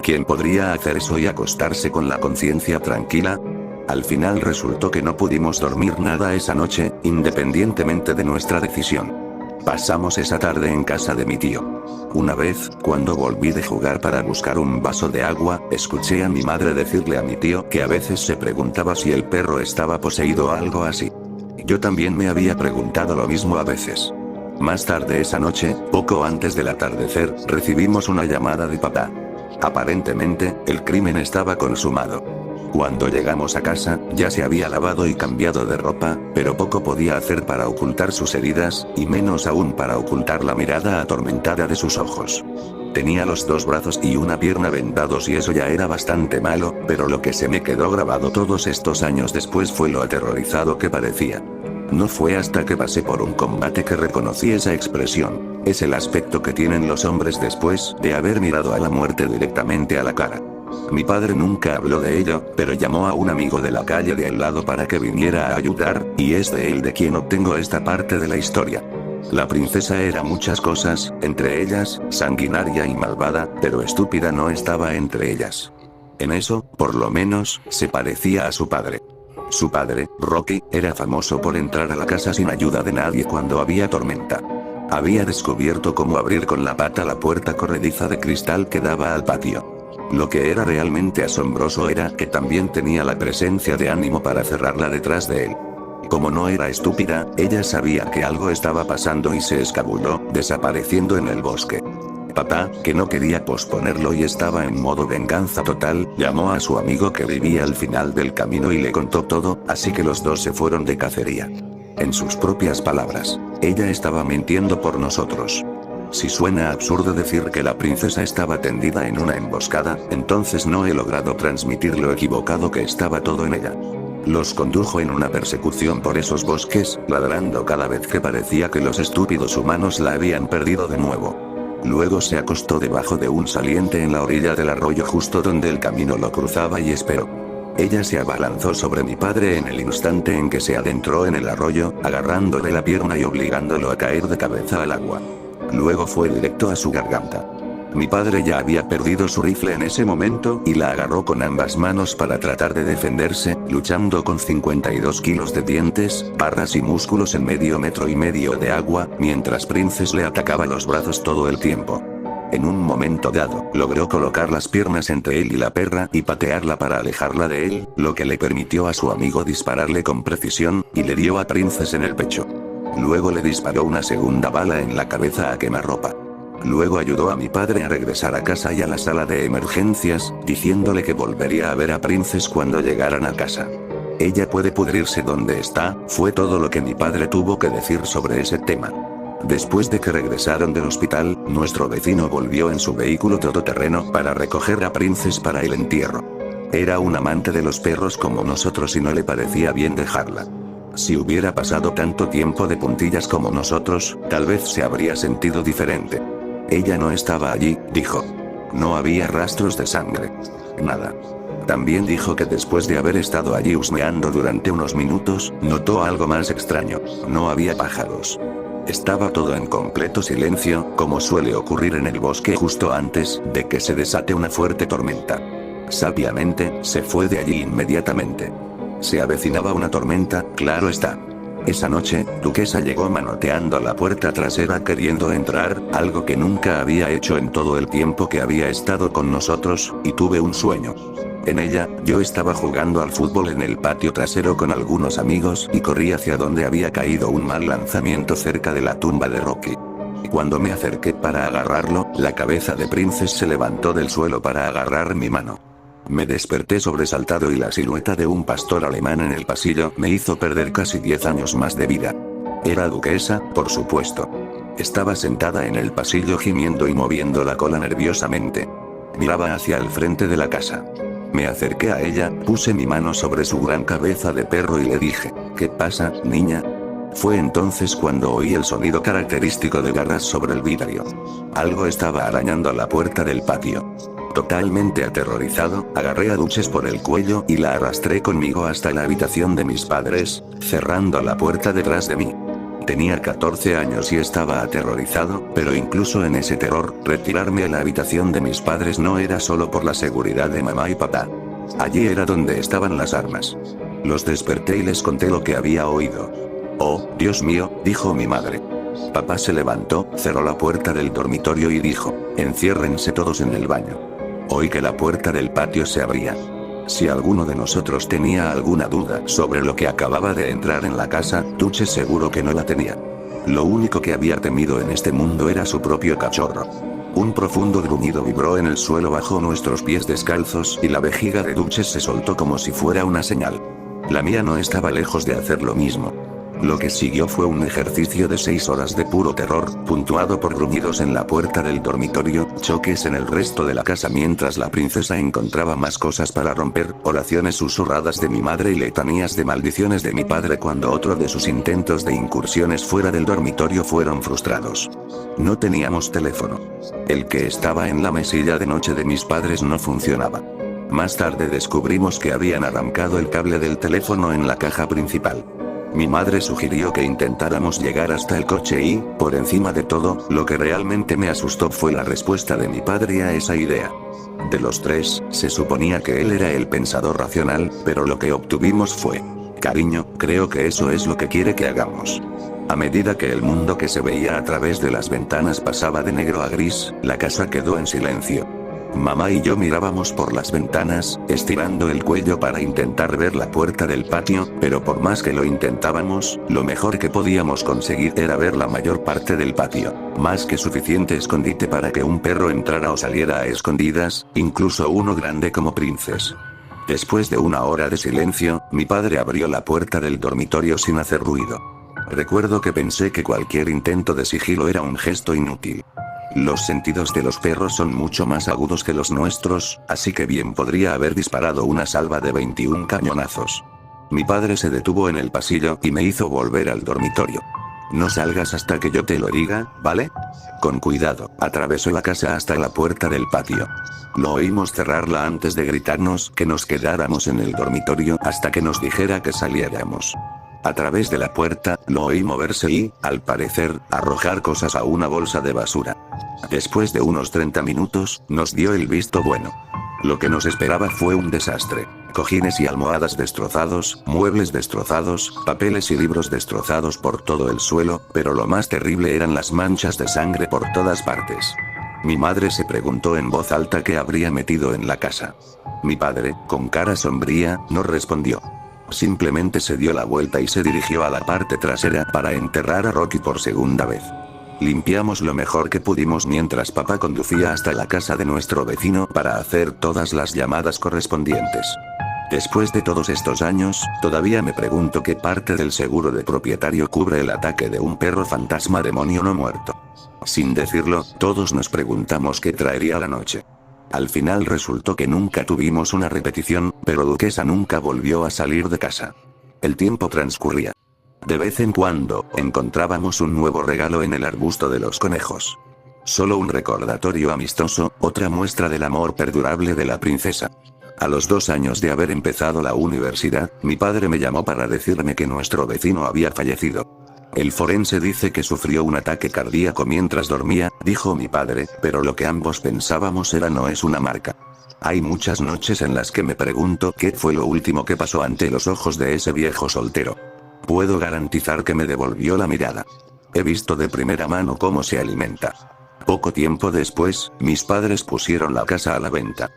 ¿Quién podría hacer eso y acostarse con la conciencia tranquila? Al final resultó que no pudimos dormir nada esa noche, independientemente de nuestra decisión. Pasamos esa tarde en casa de mi tío. Una vez, cuando volví de jugar para buscar un vaso de agua, escuché a mi madre decirle a mi tío que a veces se preguntaba si el perro estaba poseído o algo así. Yo también me había preguntado lo mismo a veces. Más tarde esa noche, poco antes del atardecer, recibimos una llamada de papá. Aparentemente, el crimen estaba consumado. Cuando llegamos a casa, ya se había lavado y cambiado de ropa, pero poco podía hacer para ocultar sus heridas, y menos aún para ocultar la mirada atormentada de sus ojos. Tenía los 2 brazos y una pierna vendados y eso ya era bastante malo, pero lo que se me quedó grabado todos estos años después fue lo aterrorizado que parecía. No fue hasta que pasé por un combate que reconocí esa expresión. Es el aspecto que tienen los hombres después de haber mirado a la muerte directamente a la cara. Mi padre nunca habló de ello, pero llamó a un amigo de la calle de al lado para que viniera a ayudar, y es de él de quien obtengo esta parte de la historia. La princesa era muchas cosas, entre ellas, sanguinaria y malvada, pero estúpida no estaba entre ellas. En eso, por lo menos, se parecía a su padre. Su padre, Rocky, era famoso por entrar a la casa sin ayuda de nadie cuando había tormenta. Había descubierto cómo abrir con la pata la puerta corrediza de cristal que daba al patio. Lo que era realmente asombroso era que también tenía la presencia de ánimo para cerrarla detrás de él. Como no era estúpida, ella sabía que algo estaba pasando y se escabulló, desapareciendo en el bosque. Papá, que no quería posponerlo y estaba en modo venganza total, llamó a su amigo que vivía al final del camino y le contó todo, así que los dos se fueron de cacería. En sus propias palabras, ella estaba mintiendo por nosotros. Si suena absurdo decir que la princesa estaba tendida en una emboscada, entonces no he logrado transmitir lo equivocado que estaba todo en ella. Los condujo en una persecución por esos bosques, ladrando cada vez que parecía que los estúpidos humanos la habían perdido de nuevo. Luego se acostó debajo de un saliente en la orilla del arroyo justo donde el camino lo cruzaba y esperó. Ella se abalanzó sobre mi padre en el instante en que se adentró en el arroyo, agarrándole la pierna y obligándolo a caer de cabeza al agua. Luego fue directo a su garganta. Mi padre ya había perdido su rifle en ese momento y la agarró con ambas manos para tratar de defenderse, luchando con 52 kilos de dientes, barras y músculos en medio metro y medio de agua, mientras Princess le atacaba los brazos todo el tiempo. En un momento dado, logró colocar las piernas entre él y la perra y patearla para alejarla de él, lo que le permitió a su amigo dispararle con precisión, y le dio a Princess en el pecho. Luego le disparó una segunda bala en la cabeza a quemarropa. Luego ayudó a mi padre a regresar a casa y a la sala de emergencias, diciéndole que volvería a ver a Princess cuando llegaran a casa. Ella puede pudrirse donde está, fue todo lo que mi padre tuvo que decir sobre ese tema. Después de que regresaron del hospital, nuestro vecino volvió en su vehículo todoterreno para recoger a Princess para el entierro. Era un amante de los perros como nosotros y no le parecía bien dejarla. Si hubiera pasado tanto tiempo de puntillas como nosotros, tal vez se habría sentido diferente. Ella no estaba allí, dijo. No había rastros de sangre. Nada. También dijo que después de haber estado allí husmeando durante unos minutos, notó algo más extraño. No había pájaros. Estaba todo en completo silencio, como suele ocurrir en el bosque justo antes de que se desate una fuerte tormenta. Sabiamente, se fue de allí inmediatamente. Se avecinaba una tormenta, claro está. Esa noche, Duquesa llegó manoteando la puerta trasera queriendo entrar, algo que nunca había hecho en todo el tiempo que había estado con nosotros, y tuve un sueño. En ella, yo estaba jugando al fútbol en el patio trasero con algunos amigos y corrí hacia donde había caído un mal lanzamiento cerca de la tumba de Rocky. Cuando me acerqué para agarrarlo, la cabeza de Princess se levantó del suelo para agarrar mi mano. Me desperté sobresaltado y la silueta de un pastor alemán en el pasillo me hizo perder casi 10 años más de vida. Era Duquesa, por supuesto. Estaba sentada en el pasillo gimiendo y moviendo la cola nerviosamente. Miraba hacia el frente de la casa. Me acerqué a ella, puse mi mano sobre su gran cabeza de perro y le dije, ¿qué pasa, niña? Fue entonces cuando oí el sonido característico de garras sobre el vidrio. Algo estaba arañando la puerta del patio. Totalmente aterrorizado, agarré a Duchess por el cuello y la arrastré conmigo hasta la habitación de mis padres, cerrando la puerta detrás de mí. Tenía 14 años y estaba aterrorizado, pero incluso en ese terror, retirarme a la habitación de mis padres no era solo por la seguridad de mamá y papá. Allí era donde estaban las armas. Los desperté y les conté lo que había oído. Oh, Dios mío, dijo mi madre. Papá se levantó, cerró la puerta del dormitorio y dijo, enciérrense todos en el baño. Oí que la puerta del patio se abría. Si alguno de nosotros tenía alguna duda sobre lo que acababa de entrar en la casa, Tuche seguro que no la tenía. Lo único que había temido en este mundo era su propio cachorro. Un profundo gruñido vibró en el suelo bajo nuestros pies descalzos y la vejiga de Duches se soltó como si fuera una señal. La mía no estaba lejos de hacer lo mismo. Lo que siguió fue un ejercicio de 6 horas de puro terror, puntuado por gruñidos en la puerta del dormitorio, choques en el resto de la casa mientras la princesa encontraba más cosas para romper, oraciones susurradas de mi madre y letanías de maldiciones de mi padre cuando otro de sus intentos de incursiones fuera del dormitorio fueron frustrados. No teníamos teléfono. El que estaba en la mesilla de noche de mis padres no funcionaba. Más tarde descubrimos que habían arrancado el cable del teléfono en la caja principal. Mi madre sugirió que intentáramos llegar hasta el coche y, por encima de todo, lo que realmente me asustó fue la respuesta de mi padre a esa idea. De los tres, se suponía que él era el pensador racional, pero lo que obtuvimos fue: cariño, creo que eso es lo que quiere que hagamos. A medida que el mundo que se veía a través de las ventanas pasaba de negro a gris, la casa quedó en silencio. Mamá y yo mirábamos por las ventanas, estirando el cuello para intentar ver la puerta del patio, pero por más que lo intentábamos, lo mejor que podíamos conseguir era ver la mayor parte del patio, más que suficiente escondite para que un perro entrara o saliera a escondidas, incluso uno grande como Princes. Después de una hora de silencio, mi padre abrió la puerta del dormitorio sin hacer ruido. Recuerdo que pensé que cualquier intento de sigilo era un gesto inútil. Los sentidos de los perros son mucho más agudos que los nuestros, así que bien podría haber disparado una salva de 21 cañonazos. Mi padre se detuvo en el pasillo y me hizo volver al dormitorio. No salgas hasta que yo te lo diga, ¿vale? Con cuidado, atravesó la casa hasta la puerta del patio. Lo oímos cerrarla antes de gritarnos que nos quedáramos en el dormitorio hasta que nos dijera que saliéramos. A través de la puerta, lo oí moverse y, al parecer, arrojar cosas a una bolsa de basura. Después de unos 30 minutos, nos dio el visto bueno. Lo que nos esperaba fue un desastre. Cojines y almohadas destrozados, muebles destrozados, papeles y libros destrozados por todo el suelo, pero lo más terrible eran las manchas de sangre por todas partes. Mi madre se preguntó en voz alta qué habría metido en la casa. Mi padre, con cara sombría, no respondió. Simplemente se dio la vuelta y se dirigió a la parte trasera para enterrar a Rocky por segunda vez. Limpiamos lo mejor que pudimos mientras papá conducía hasta la casa de nuestro vecino para hacer todas las llamadas correspondientes. Después de todos estos años, todavía me pregunto qué parte del seguro de propietario cubre el ataque de un perro fantasma demonio no muerto. Sin decirlo, todos nos preguntamos qué traería la noche. Al final resultó que nunca tuvimos una repetición, pero Duquesa nunca volvió a salir de casa. El tiempo transcurría. De vez en cuando, encontrábamos un nuevo regalo en el arbusto de los conejos. Solo un recordatorio amistoso, otra muestra del amor perdurable de la princesa. A los 2 años de haber empezado la universidad, mi padre me llamó para decirme que nuestro vecino había fallecido. El forense dice que sufrió un ataque cardíaco mientras dormía, dijo mi padre, pero lo que ambos pensábamos no es una marca. Hay muchas noches en las que me pregunto qué fue lo último que pasó ante los ojos de ese viejo soltero. Puedo garantizar que me devolvió la mirada. He visto de primera mano cómo se alimenta. Poco tiempo después, mis padres pusieron la casa a la venta.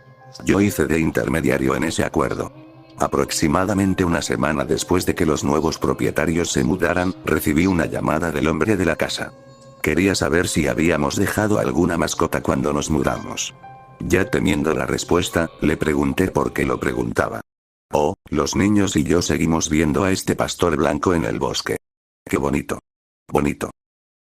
Yo hice de intermediario en ese acuerdo. Aproximadamente una semana después de que los nuevos propietarios se mudaran, recibí una llamada del hombre de la casa. Quería saber si habíamos dejado alguna mascota cuando nos mudamos. Ya temiendo la respuesta, le pregunté por qué lo preguntaba. Oh, los niños y yo seguimos viendo a este pastor blanco en el bosque. Qué bonito. Bonito.